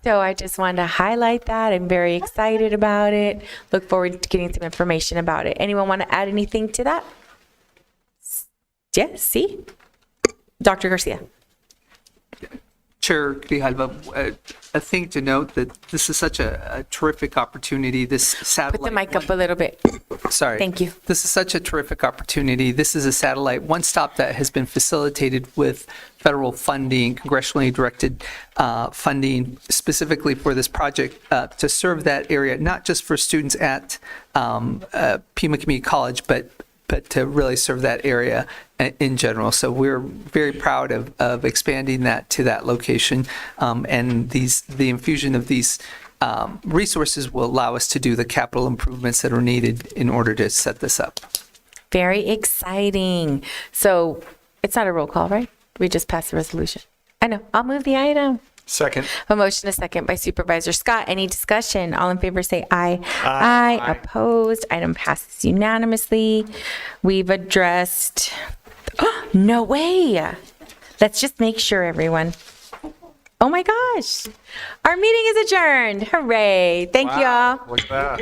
So I just wanted to highlight that. I'm very excited about it. Look forward to getting some information about it. Anyone want to add anything to that? Yes, see? Dr. Garcia. Chair Grijalva, a thing to note that this is such a terrific opportunity, this satellite. Put the mic up a little bit. Sorry. Thank you. This is such a terrific opportunity. This is a satellite one-stop that has been facilitated with federal funding, congressionally directed funding specifically for this project to serve that area, not just for students at Pima Community College, but to really serve that area in general. So we're very proud of expanding that to that location. And the infusion of these resources will allow us to do the capital improvements that are needed in order to set this up. Very exciting. So it's not a roll call, right? We just passed the resolution. I know. I'll move the item. Second. A motion, a second by Supervisor Scott. Any discussion? All in favor say aye. Aye. Opposed? Item passes unanimously. We've addressed, no way. Let's just make sure, everyone. Oh my gosh. Our meeting is adjourned. Hooray. Thank you all. Look at that.